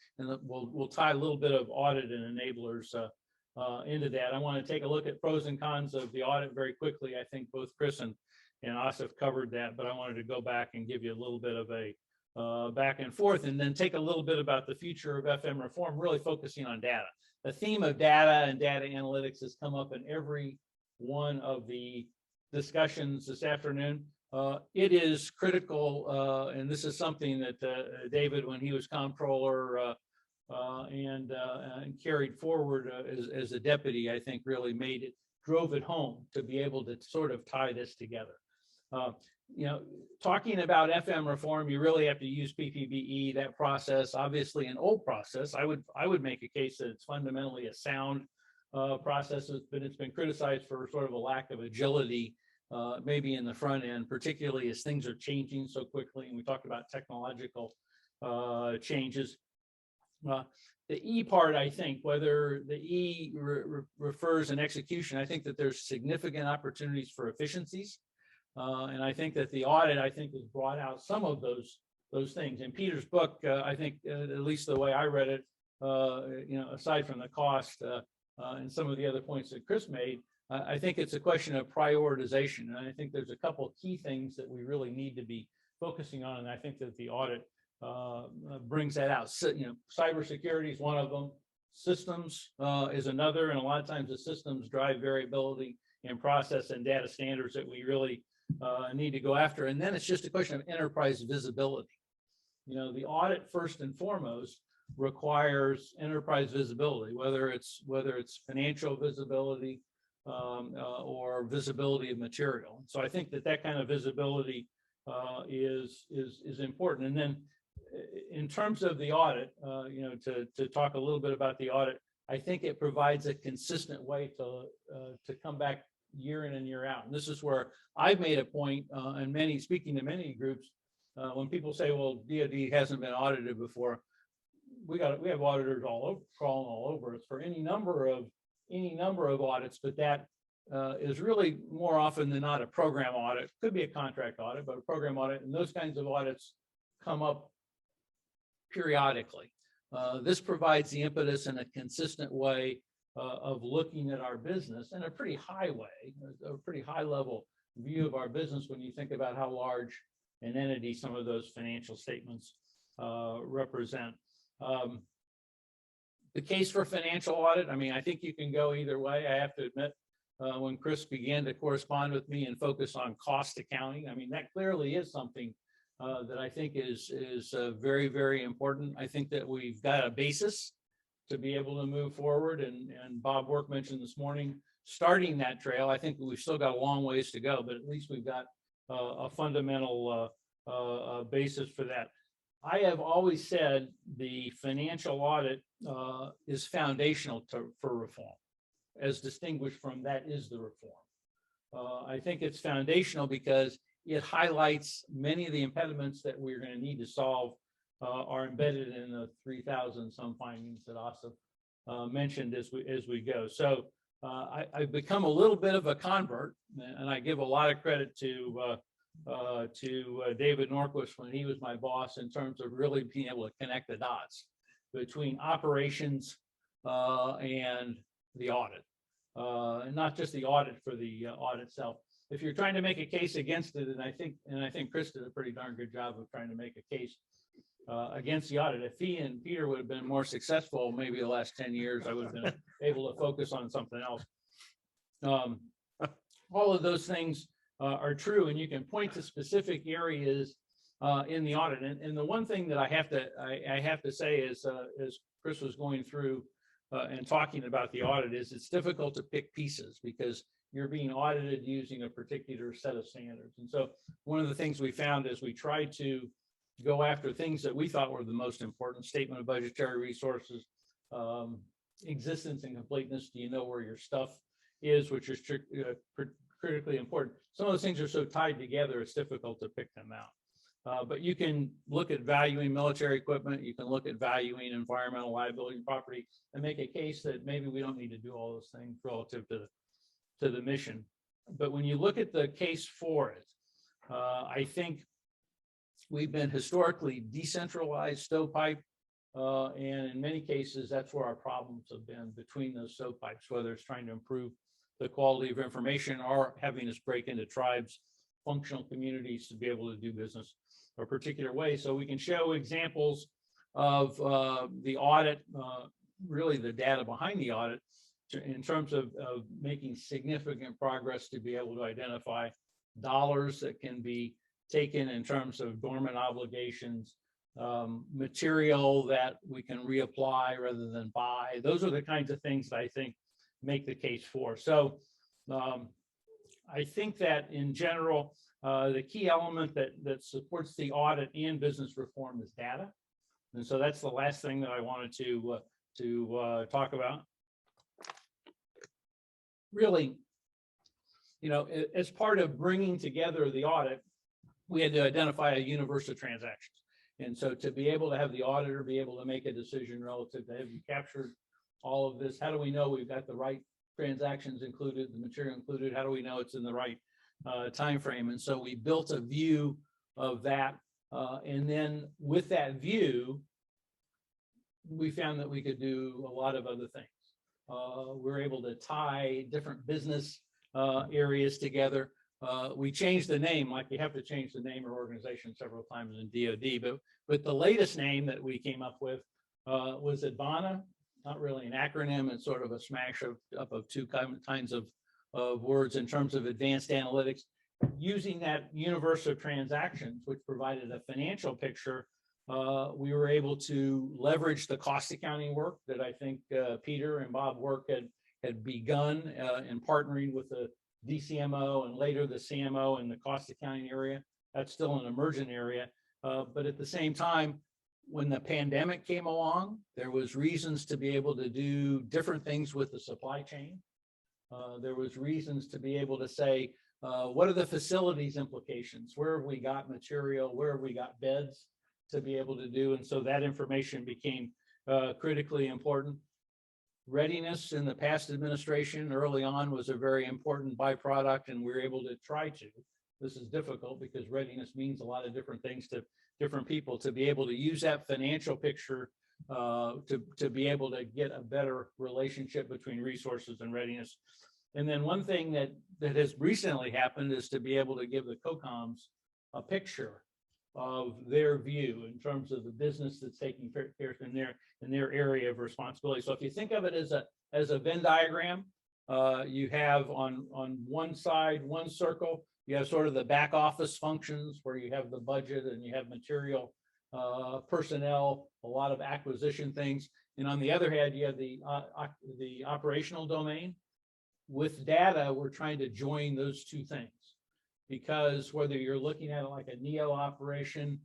E: we'll tie a little bit of audit and enablers into that. I want to take a look at pros and cons of the audit very quickly. I think both Chris and Asif covered that, but I wanted to go back and give you a little bit of a back and forth, and then take a little bit about the future of FM reform, really focusing on data. The theme of data and data analytics has come up in every one of the discussions this afternoon. It is critical, and this is something that David, when he was comptroller, and carried forward as a deputy, I think really drove it home to be able to sort of tie this together. Talking about FM reform, you really have to use PPBE, that process, obviously an old process. I would make a case that it's fundamentally a sound process, but it's been criticized for sort of a lack of agility, maybe in the front end, particularly as things are changing so quickly. And we talked about technological changes. The E part, I think, whether the E refers in execution, I think that there's significant opportunities for efficiencies. And I think that the audit, has brought out some of those things. In Peter's book, I think, at least the way I read it, aside from the cost and some of the other points that Chris made, I think it's a question of prioritization. And I think there's a couple of key things that we really need to be focusing on. And I think that the audit brings that out. So, cybersecurity is one of them. Systems is another, and a lot of times the systems drive variability in process and data standards that we really need to go after. And then it's just a question of enterprise visibility. The audit first and foremost requires enterprise visibility, whether it's financial visibility or visibility of material. So I think that kind of visibility is important. And then in terms of the audit, to talk a little bit about the audit, I think it provides a consistent way to come back year in and year out. And this is where I've made a point, and speaking to many groups, when people say, well, DoD hasn't been audited before, we have auditors crawling all over us for any number of audits, but that is really more often than not a program audit. Could be a contract audit, but a program audit, and those kinds of audits come up periodically. This provides the impetus in a consistent way of looking at our business in a pretty high way, a pretty high level view of our business when you think about how large an entity some of those financial statements represent. The case for financial audit, I mean, I think you can go either way. I have to admit, when Chris began to correspond with me and focus on cost accounting, I mean, that clearly is something that I think is very, very important. I think that we've got a basis to be able to move forward. And Bob Work mentioned this morning, starting that trail. I think we've still got a long ways to go, but at least we've got a fundamental basis for that. I have always said the financial audit is foundational for reform, as distinguished from that is the reform. I think it's foundational because it highlights many of the impediments that we're going to need to solve are embedded in the 3,000 some findings that Asif mentioned as we go. So I've become a little bit of a convert, and I give a lot of credit to David Norquist when he was my boss in terms of really being able to connect the dots between operations and the audit, and not just the audit for the audit itself. If you're trying to make a case against it, and I think Chris did a pretty darn good job of trying to make a case against the audit. If he and Peter would have been more successful, maybe the last 10 years, I would have been able to focus on something else. All of those things are true, and you can point to specific areas in the audit. And the one thing that I have to say is, as Chris was going through and talking about the audit, is it's difficult to pick pieces because you're being audited using a particular set of standards. And so one of the things we found is we tried to go after things that we thought were the most important: statement of budgetary resources, existence and completeness. Do you know where your stuff is, which is critically important. Some of those things are so tied together, it's difficult to pick them out. But you can look at valuing military equipment, you can look at valuing environmental liability and property, and make a case that maybe we don't need to do all those things relative to the mission. But when you look at the case for it, I think we've been historically decentralized stovepipe, and in many cases, that's where our problems have been between those stovepipes, whether it's trying to improve the quality of information or having us break into tribes, functional communities to be able to do business a particular way. So we can show examples of the audit, really the data behind the audit, in terms of making significant progress to be able to identify dollars that can be taken in terms of dormant obligations, material that we can reapply rather than buy. Those are the kinds of things that I think make the case for. So I think that in general, the key element that supports the audit and business reform is data. And so that's the last thing that I wanted to talk about. Really, you know, as part of bringing together the audit, we had to identify a universe of transactions. And so to be able to have the auditor be able to make a decision relative to, have you captured all of this? How do we know we've got the right transactions included, the material included? How do we know it's in the right time frame? And so we built a view of that. And then with that view, we found that we could do a lot of other things. We're able to tie different business areas together. We changed the name, like you have to change the name or organization several times in DoD, but the latest name that we came up with was Advana. Not really an acronym, it's sort of a smash up of two kinds of words in terms of advanced analytics. Using that universe of transactions, which provided a financial picture, we were able to leverage the cost accounting work that I think Peter and Bob Work had begun in partnering with the DCMO and later the CMO in the cost accounting area. That's still an emergent area. But at the same time, when the pandemic came along, there was reasons to be able to do different things with the supply chain. There was reasons to be able to say, what are the facilities implications? Where have we got material? Where have we got beds to be able to do? And so that information became critically important. Readiness in the past administration early on was a very important byproduct, and we were able to try to. This is difficult because readiness means a lot of different things to different people, to be able to use that financial picture to be able to get a better relationship between resources and readiness. And then one thing that has recently happened is to be able to give the COCOMs a picture of their view in terms of the business that's taking care in their area of responsibility. So if you think of it as a Venn diagram, you have on one side, one circle, you have sort of the back office functions where you have the budget and you have material, personnel, a lot of acquisition things. And on the other hand, you have the operational domain. With data, we're trying to join those two things, because whether you're looking at it like a NEO operation,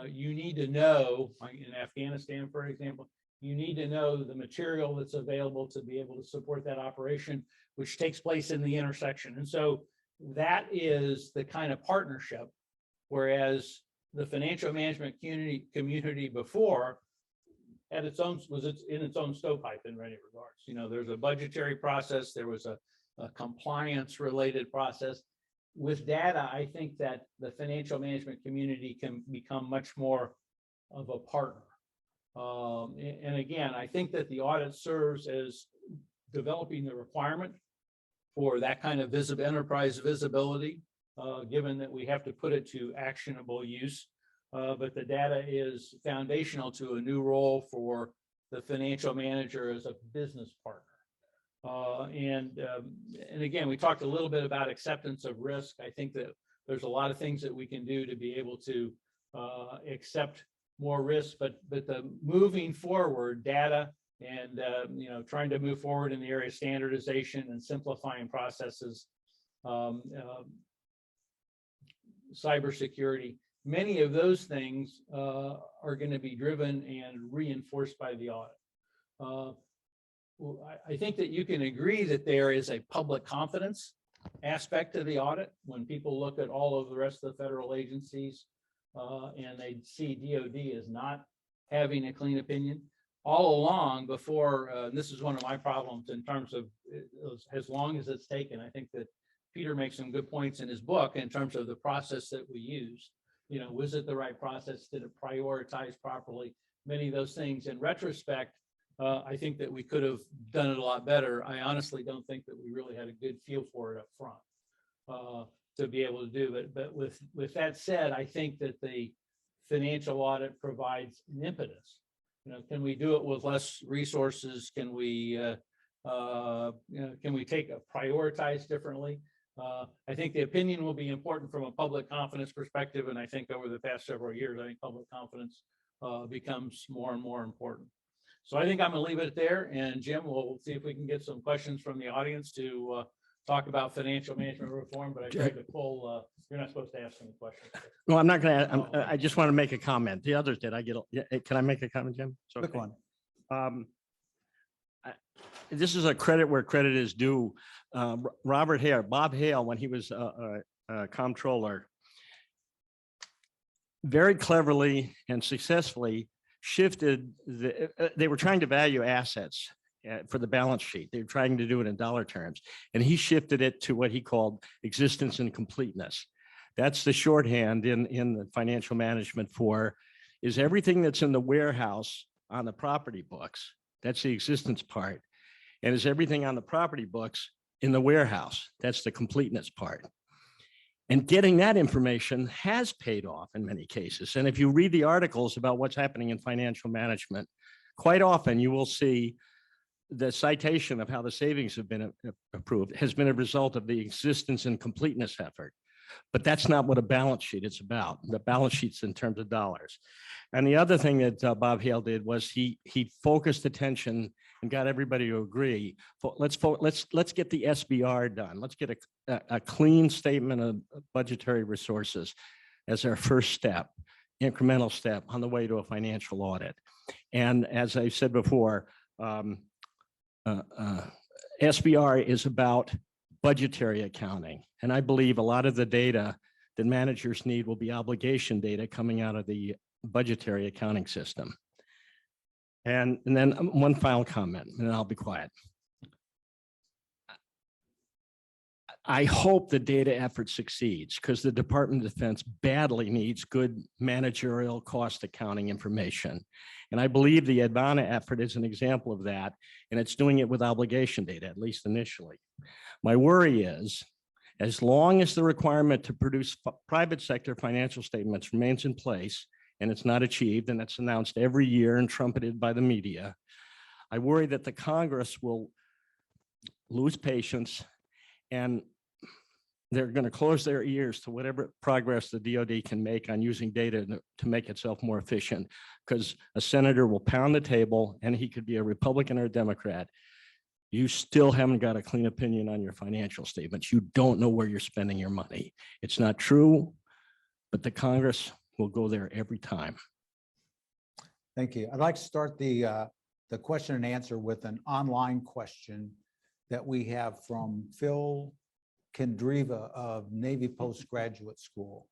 E: you need to know, like in Afghanistan, for example, you need to know the material that's available to be able to support that operation, which takes place in the intersection. And so that is the kind of partnership, whereas the financial management community before had was in its own stovepipe in many regards. You know, there's a budgetary process, there was a compliance related process. With data, I think that the financial management community can become much more of a partner. And again, I think that the audit serves as developing the requirement for that kind of enterprise visibility, given that we have to put it to actionable use. But the data is foundational to a new role for the financial manager as a business partner. And again, we talked a little bit about acceptance of risk. I think that there's a lot of things that we can do to be able to accept more risk, but the moving forward data and you know, trying to move forward in the area of standardization and simplifying processes, cybersecurity. Many of those things are going to be driven and reinforced by the audit. I think that you can agree that there is a public confidence aspect to the audit when people look at all of the rest of the federal agencies and they see DOD as not having a clean opinion. All along before, this is one of my problems in terms of as long as it's taken. I think that Peter makes some good points in his book in terms of the process that we use. You know, was it the right process? Did it prioritize properly? Many of those things. In retrospect, I think that we could have done it a lot better. I honestly don't think that we really had a good feel for it up front to be able to do it. But with that said, I think that the financial audit provides an impetus. You know, can we do it with less resources? Can we, you know, can we prioritize differently? I think the opinion will be important from a public confidence perspective. And I think over the past several years, I think public confidence becomes more and more important. So I think I'm going to leave it there. And Jim, we'll see if we can get some questions from the audience to talk about financial management reform. But I tried to pull, you're not supposed to ask any questions.
C: No, I'm not going to. I just want to make a comment. The others did. Can I make a comment, Jim?
B: Quick one.
C: This is a credit where credit is due. Bob Hale, when he was a comptroller, very cleverly and successfully shifted they were trying to value assets for the balance sheet. They were trying to do it in dollar terms. And he shifted it to what he called existence and completeness. That's the shorthand in the financial management for is everything that's in the warehouse on the property books. That's the existence part. And is everything on the property books in the warehouse? That's the completeness part. And getting that information has paid off in many cases. And if you read the articles about what's happening in financial management, quite often you will see the citation of how the savings have been approved has been a result of the existence and completeness effort. But that's not what a balance sheet is about. The balance sheet's in terms of dollars. And the other thing that Bob Hale did was he focused attention and got everybody to agree. Let's get the SBR done. Let's get a clean statement of budgetary resources as our first step, incremental step on the way to a financial audit. And as I said before, SBR is about budgetary accounting. And I believe a lot of the data that managers need will be obligation data coming out of the budgetary accounting system. And then one final comment, and I'll be quiet. I hope the data effort succeeds because the Department of Defense badly needs good managerial cost accounting information. And I believe the Advana effort is an example of that, and it's doing it with obligation data, at least initially. My worry is, as long as the requirement to produce private sector financial statements remains in place, and it's not achieved, and it's announced every year and trumpeted by the media, I worry that the Congress will lose patience, and they're going to close their ears to whatever progress the DoD can make on using data to make itself more efficient, because a senator will pound the table, and he could be a Republican or a Democrat. You still haven't got a clean opinion on your financial statements. You don't know where you're spending your money. It's not true, but the Congress will go there every time.
B: Thank you. I'd like to start the question and answer with an online question that we have from Phil Kendriva of Navy Postgraduate School.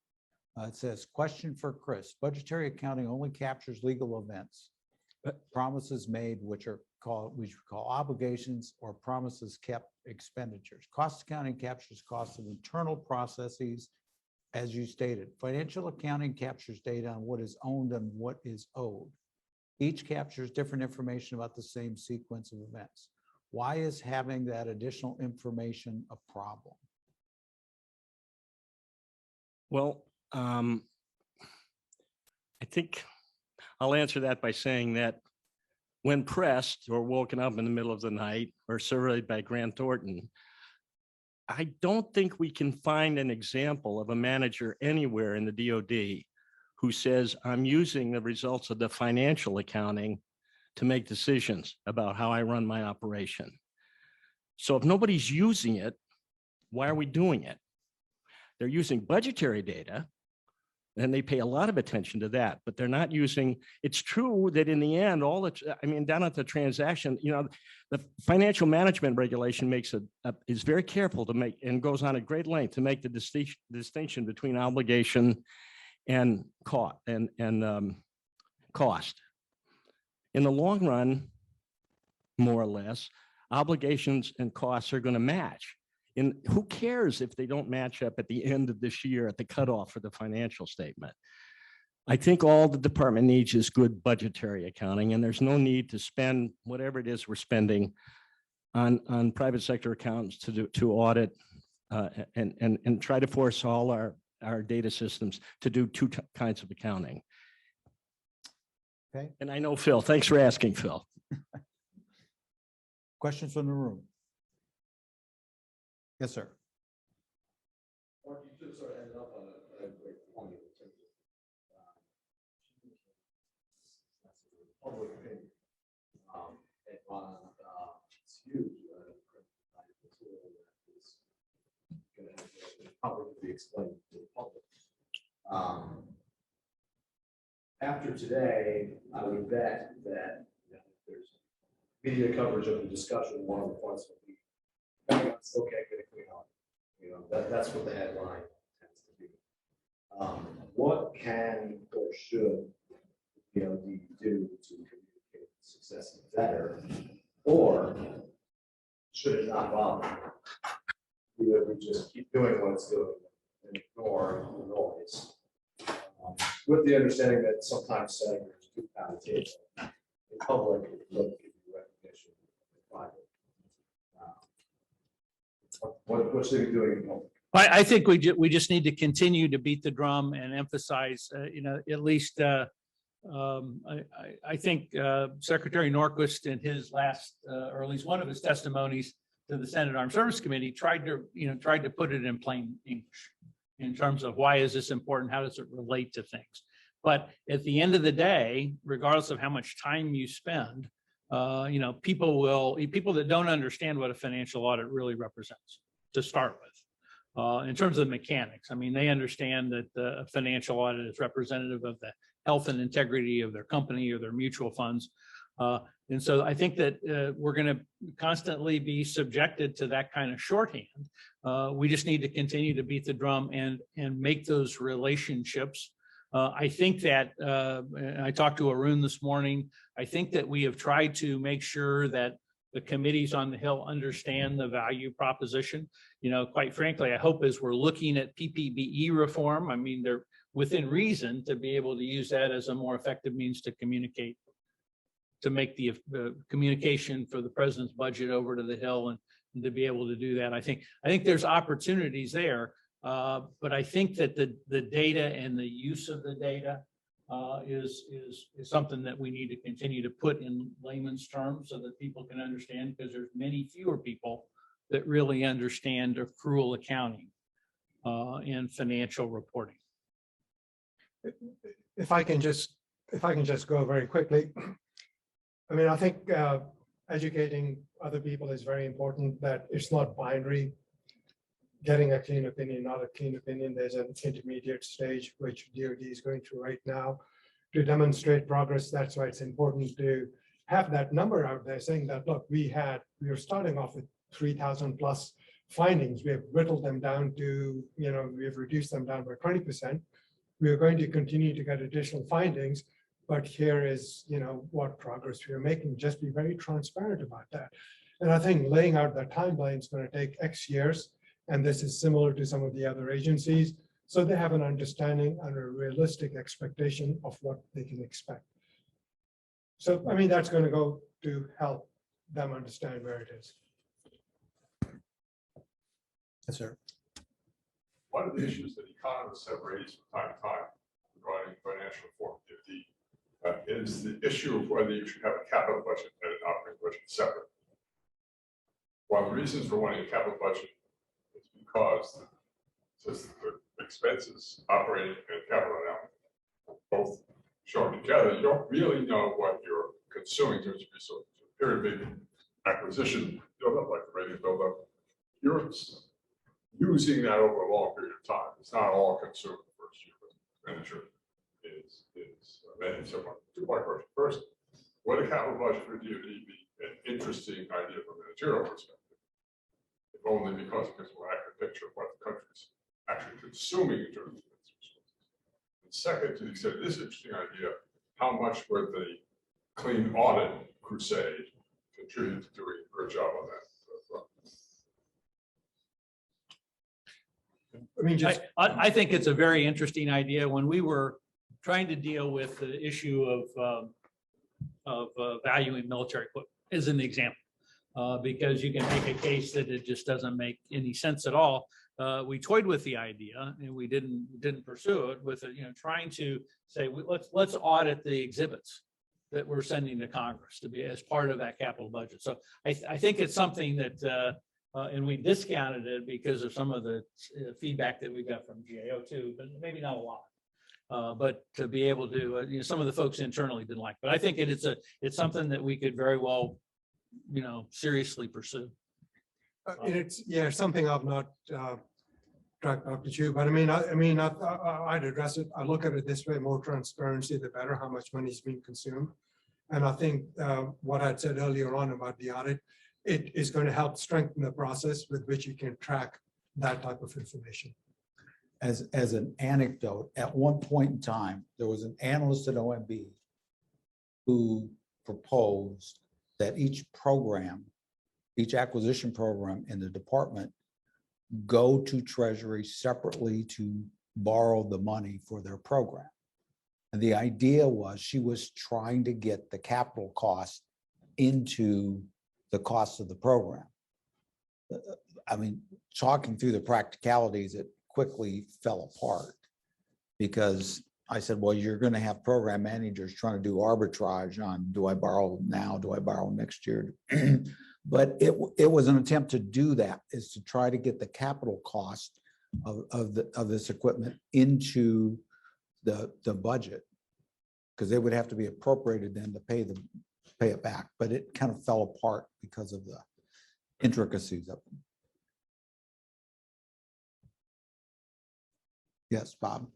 B: It says, question for Chris. Budgetary accounting only captures legal events, promises made, which we call obligations, or promises kept expenditures. Cost accounting captures costs of internal processes, as you stated. Financial accounting captures data on what is owned and what is owed. Each captures different information about the same sequence of events. Why is having that additional information a problem?
C: Well, I think I'll answer that by saying that when pressed or woken up in the middle of the night or surveyed by Grant Thornton, I don't think we can find an example of a manager anywhere in the DoD who says, I'm using the results of the financial accounting to make decisions about how I run my operation. So if nobody's using it, why are we doing it? They're using budgetary data, and they pay a lot of attention to that, but they're not using, it's true that in the end, down at the transaction, the financial management regulation is very careful to make, and goes on at great length to make the distinction between obligation and cost. In the long run, more or less, obligations and costs are going to match. And who cares if they don't match up at the end of this year at the cutoff for the financial statement? I think all the department needs is good budgetary accounting, and there's no need to spend whatever it is we're spending on private sector accountants to audit and try to force all our data systems to do two kinds of accounting.
B: Okay.
C: And I know Phil. Thanks for asking, Phil.
B: Questions from the room? Yes, sir.
F: Mark, you just sort of ended up on a great point in terms of public opinion. And on it's huge. It's probably to be explained to the public. After today, I would bet that there's media coverage of the discussion. One of the points will be, Pentagon still can't get a clean audit. That's what the headline tends to be. What can or should the DoD do to communicate success better, or should it not bother? We just keep doing what it's doing and ignore the noise, with the understanding that sometimes senators do pound the table in public, don't give you recognition in private. What should we be doing in public?
E: I think we just need to continue to beat the drum and emphasize, at least I think Secretary Norquist in his last, or at least one of his testimonies to the Senate Armed Services Committee tried to put it in plain English in terms of why is this important? How does it relate to things? But at the end of the day, regardless of how much time you spend, people that don't understand what a financial audit really represents to start with. In terms of the mechanics, they understand that the financial audit is representative of the health and integrity of their company or their mutual funds. And so I think that we're going to constantly be subjected to that kind of shorthand. We just need to continue to beat the drum and make those relationships. I think that I talked to Arun this morning. I think that we have tried to make sure that the committees on the Hill understand the value proposition. Quite frankly, I hope as we're looking at PPBE reform, they're within reason to be able to use that as a more effective means to communicate to make the communication for the president's budget over to the Hill and to be able to do that. I think there's opportunities there. But I think that the data and the use of the data is something that we need to continue to put in layman's terms so that people can understand, because there's many fewer people that really understand accrual accounting and financial reporting.
D: If I can just go very quickly. I mean, I think educating other people is very important, that it's not binary. Getting a clean opinion, not a clean opinion. There's an intermediate stage which DoD is going through right now to demonstrate progress. That's why it's important to have that number out there saying that, look, we were starting off with 3,000 plus findings. We have whittled them down to, we've reduced them down by 20%. We are going to continue to get additional findings, but here is, what progress we are making. Just be very transparent about that. And I think laying out that timeline is going to take X years. And this is similar to some of the other agencies. So they have an understanding and a realistic expectation of what they can expect. So, I mean, that's going to go to help them understand where it is.
B: Yes, sir.
G: One of the issues that economists have raised from time to time regarding financial reform is the issue of whether you should have a capital budget and an operating budget separate. One of the reasons for wanting a capital budget is because since the expenses, operating and capital now both shown together, you don't really know what you're consuming in terms of resources. A very big acquisition build-up, like the rating build-up, you're using that over a long period of time. It's not all consumed the first year, but expenditure is many. So two-part question. First, would a capital budget for DoD be an interesting idea from a managerial perspective? If only because it gives a more accurate picture of what the country's actually consuming in terms of its resources. And second, to the extent this interesting idea, how much would the clean audit crusade contribute to doing a good job on that front?
D: I mean,
E: I think it's a very interesting idea. When we were trying to deal with the issue of valuing military equipment as an example, because you can make a case that it just doesn't make any sense at all. We toyed with the idea and we didn't pursue it with trying to say let's audit the exhibits that we're sending to Congress to be as part of that capital budget. So I think it's something that and we discounted it because of some of the feedback that we got from GAO too, but maybe not a lot. But to be able to, some of the folks internally didn't like. But I think it's something that we could very well, seriously pursue.
D: it's something I've not tracked up with you, but I'd address it. I look at it this way: more transparency, the better. How much money is being consumed, and I think what I'd said earlier on about the audit, it is going to help strengthen the process with which you can track that type of information.
B: As an anecdote, at one point in time, there was an analyst at OMB who proposed that each acquisition program in the department go to Treasury separately to borrow the money for their program. And the idea was she was trying to get the capital cost into the cost of the program. Talking through the practicalities, it quickly fell apart because I said, well, you're going to have program managers trying to do arbitrage on, do I borrow now? Do I borrow next year? But it was an attempt to do that, is to try to get the capital cost of this equipment into the budget, because they would have to be appropriated then to pay it back. But it kind of fell apart because of the intricacies of them. Yes, Bob.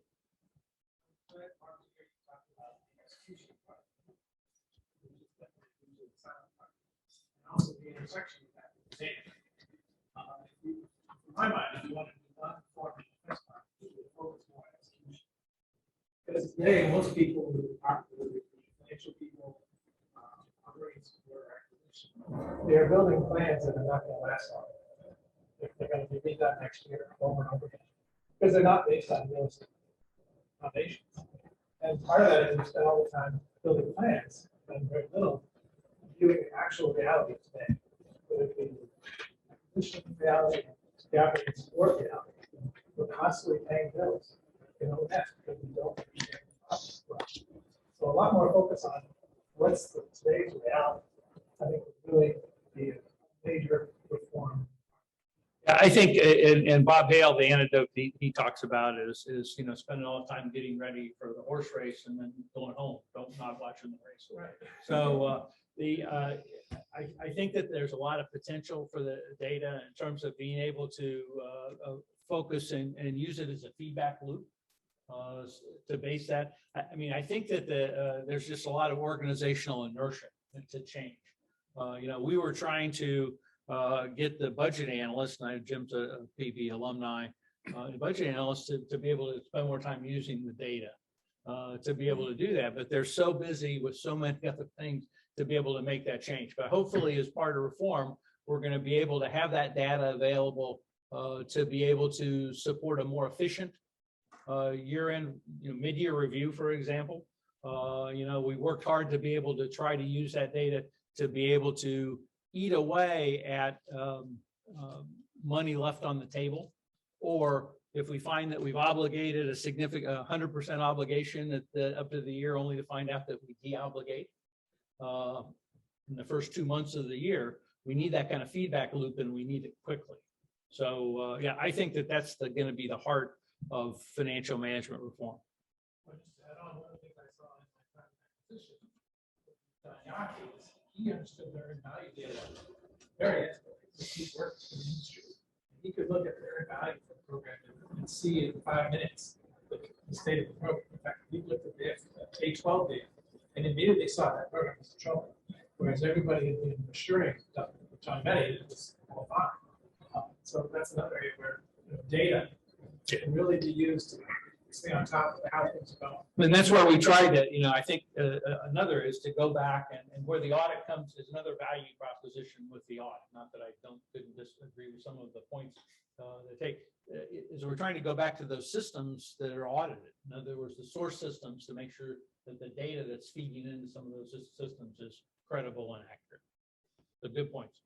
E: Also the intersection of that with data. In my mind, if you want to do non-conforming defense part, you would focus more on execution. Because today, most people who are financial people, operating support acquisition, they're building plans that are not going to last long. If they're going to be redone next year over and over again, because they're not based on realistic foundations. And part of that is we spend all the time building plans and very little
H: viewing actual reality today. Whether it be acquisition reality, the operating support reality. We're constantly paying bills. That's because we don't understand the process well. So a lot more focus on what's today's reality. I think would really be a major reform.
E: I think, and Bob Hale, the anecdote he talks about is spending all the time getting ready for the horse race and then going home, not watching the race.
H: Right.
E: So I think that there's a lot of potential for the data in terms of being able to focus and use it as a feedback loop to base that. I think that there's just a lot of organizational inertia to change. We were trying to get the budget analyst, and Jim's a PB alumni, the budget analyst to be able to spend more time using the data to be able to do that. But they're so busy with so many other things to be able to make that change. But hopefully, as part of reform, we're going to be able to have that data available to be able to support a more efficient year-end, mid-year review, for example. We worked hard to be able to try to use that data to be able to eat away at money left on the table, or if we find that we've obligated a significant 100% obligation up to the year, only to find out that we de-obligate in the first 2 months of the year, we need that kind of feedback loop, and we need it quickly. So I think that's going to be the heart of financial management reform.
H: Just to add on, one of the things I saw in my acquisition, he understood their earned value data very intimately. He worked in the industry. He could look at their earned value for the program and see in 5 minutes the state of the program. In fact, he looked at the K-12 data and immediately saw that program was in trouble. Whereas everybody had been assuring John Betty it was all fine. So that's another area where data can really be used to stay on top of how things are going.
E: And that's where we tried to, I think another is to go back and where the audit comes is another value proposition with the audit. Not that I didn't disagree with some of the points they take, is we're trying to go back to those systems that are audited. In other words, the source systems to make sure that the data that's feeding into some of those systems is credible and accurate. So good points.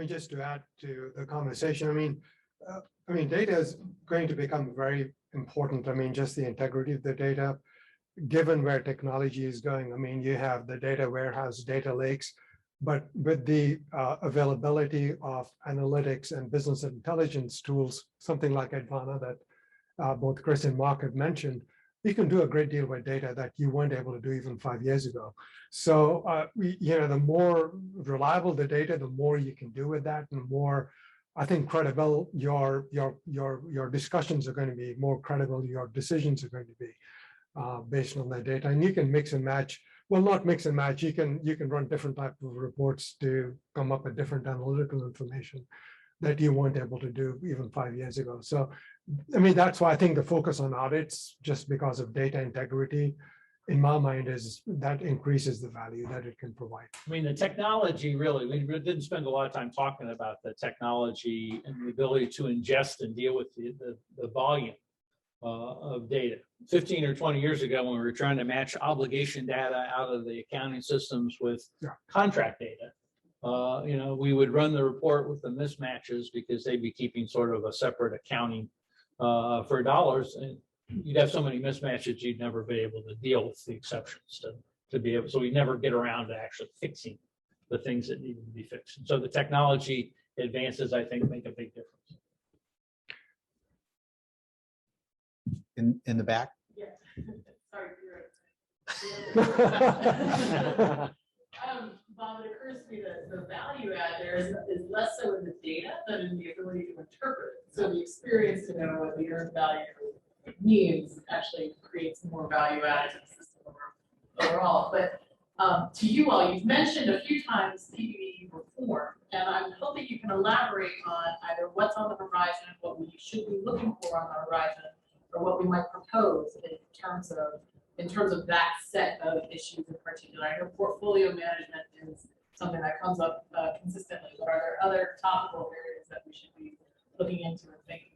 D: Just to add to the conversation, data is going to become very important. Just the integrity of the data, given where technology is going. You have the data warehouse, data lakes, but with the availability of analytics and business intelligence tools, something like Advana that both Chris and Mark have mentioned, you can do a great deal with data that you weren't able to do even 5 years ago. So, the more reliable the data, the more you can do with that, and the more, I think, credible your discussions are going to be, more credible your decisions are going to be based on that data. And you can mix and match. Well, not mix and match. You can run different types of reports to come up with different analytical information that you weren't able to do even 5 years ago. So, that's why I think the focus on audits, just because of data integrity, in my mind, is that increases the value that it can provide.
E: The technology really, we didn't spend a lot of time talking about the technology and the ability to ingest and deal with the volume of data. 15 or 20 years ago, when we were trying to match obligation data out of the accounting systems with contract data, we would run the report with the mismatches because they'd be keeping sort of a separate accounting for dollars, and you'd have so many mismatches you'd never be able to deal with the exceptions to be able. So we never get around to actually fixing the things that needed to be fixed. And so the technology advances, I think, make a big difference.
B: In the back.
I: Yeah. Sorry. Bob, it occurs to me that the value add there is less so in the data than in the ability to interpret. So the experience to know what the earned value means actually creates more value added to the system overall. But to you all, you've mentioned a few times PPP reform, and I'm hoping you can elaborate on either what's on the horizon, what we should be looking for on the horizon, or what we might propose in terms of that set of issues in particular. I know portfolio management is something that comes up consistently, but are there other topical areas that we should be looking into and thinking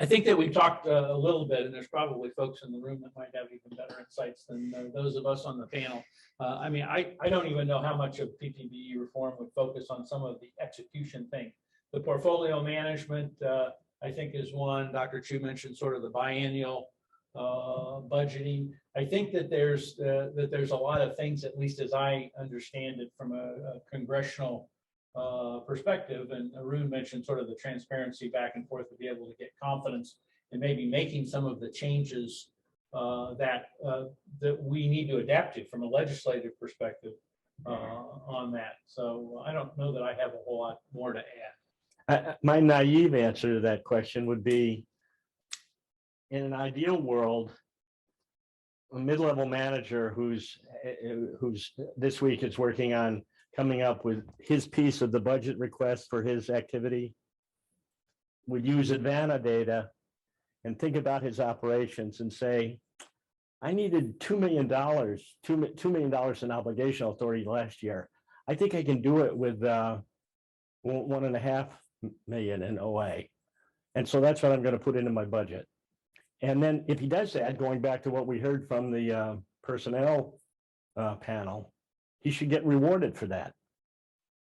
E: I think that we've talked a little bit, and there's probably folks in the room that might have even better insights than those of us on the panel. I mean, I don't even know how much of PPBE reform would focus on some of the execution things. The portfolio management, I think, is one. Dr. Chu mentioned sort of the biennial budgeting. I think that there's a lot of things, at least as I understand it, from a congressional perspective, and Arun mentioned sort of the transparency back and forth to be able to get confidence in maybe making some of the changes that we need to adapt to from a legislative perspective on that. So I don't know that I have a whole lot more to add.
C: My naive answer to that question would be, in an ideal world, a mid-level manager who's this week is working on coming up with his piece of the budget request for his activity would use Advana data and think about his operations and say, I needed $2 million in obligational authority last year. I think I can do it with 1.5 million in OA. And so that's what I'm going to put into my budget. And then if he does that, going back to what we heard from the personnel panel, he should get rewarded for that.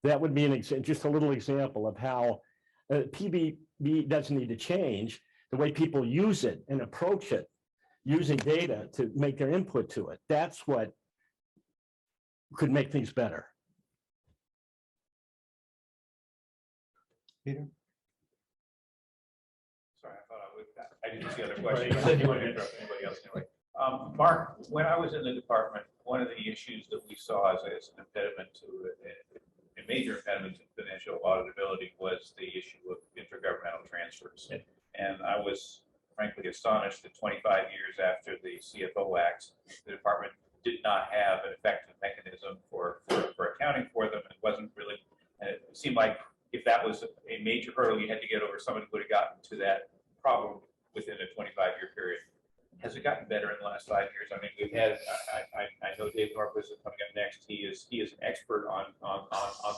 C: That would be just a little example of how PBB doesn't need to change the way people use it and approach it, using data to make their input to it. That's what could make things better.
B: Peter?
J: Sorry, I thought I didn't see other questions.
E: You said you wouldn't
J: interrupt anybody else anyway. Mark, when I was in the department, one of the issues that we saw as an impediment to a major impediment to financial auditability was the issue of intergovernmental transfers. And I was frankly astonished that 25 years after the CFO Act, the department did not have an effective mechanism for accounting for them. It wasn't really, and it seemed like if that was a major hurdle you had to get over, somebody would have gotten to that problem within a 25-year period. Has it gotten better in the last 5 years? I mean, we've had, I know Dave Norquist is coming up next. He is an expert on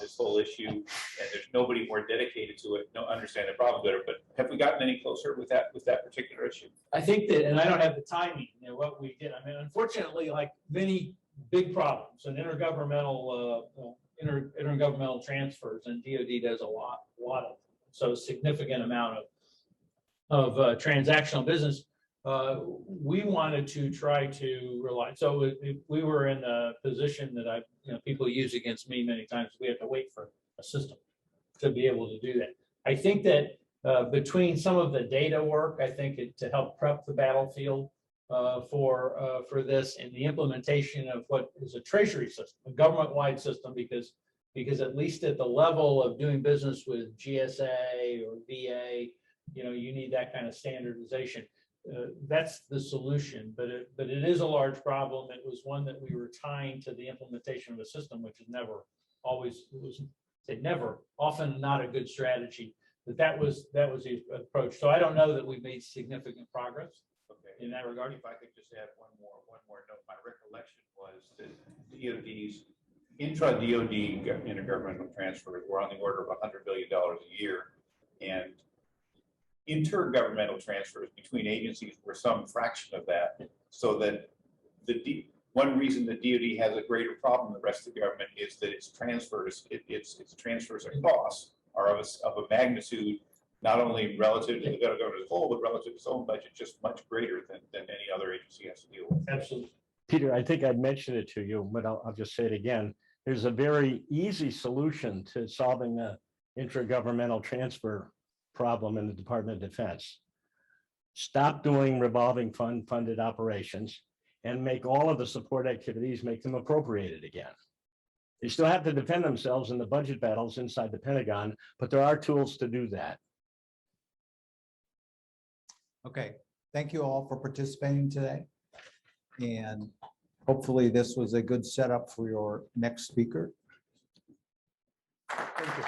J: this whole issue, and there's nobody more dedicated to it. No, understand the problem better, but have we gotten any closer with that particular issue?
E: I think that, and I don't have the timing, what we did. I mean, unfortunately, like many big problems and intergovernmental transfers, and DoD does a lot of them. So a significant amount of transactional business. We wanted to try to rely. So if we were in a position that people use against me many times, we have to wait for a system to be able to do that. I think that between some of the data work, I think to help prep the battlefield for this, and the implementation of what is a treasury system, a government-wide system, because at least at the level of doing business with GSA or VA, you need that kind of standardization. That's the solution, but it is a large problem. It was one that we were tying to the implementation of a system, which is often not a good strategy. But that was the approach. So I don't know that we've made significant progress in that regard.
J: If I could just add one more note, my recollection was that DoD's intra-DoD intergovernmental transfers were on the order of $100 billion a year, and intergovernmental transfers between agencies were some fraction of that, so that one reason that DoD has a greater problem than the rest of the government is that its transfers of costs are of a magnitude not only relative to the federal government as a whole, but relative to its own budget, just much greater than any other agency has to deal with.
E: Absolutely.
C: Peter, I think I'd mentioned it to you, but I'll just say it again. There's a very easy solution to solving the intergovernmental transfer problem in the Department of Defense. Stop doing revolving fund funded operations and make all of the support activities, make them appropriated again. They still have to defend themselves in the budget battles inside the Pentagon, but there are tools to do that.
B: Okay, thank you all for participating today. And hopefully this was a good setup for your next speaker.
D: Thank you.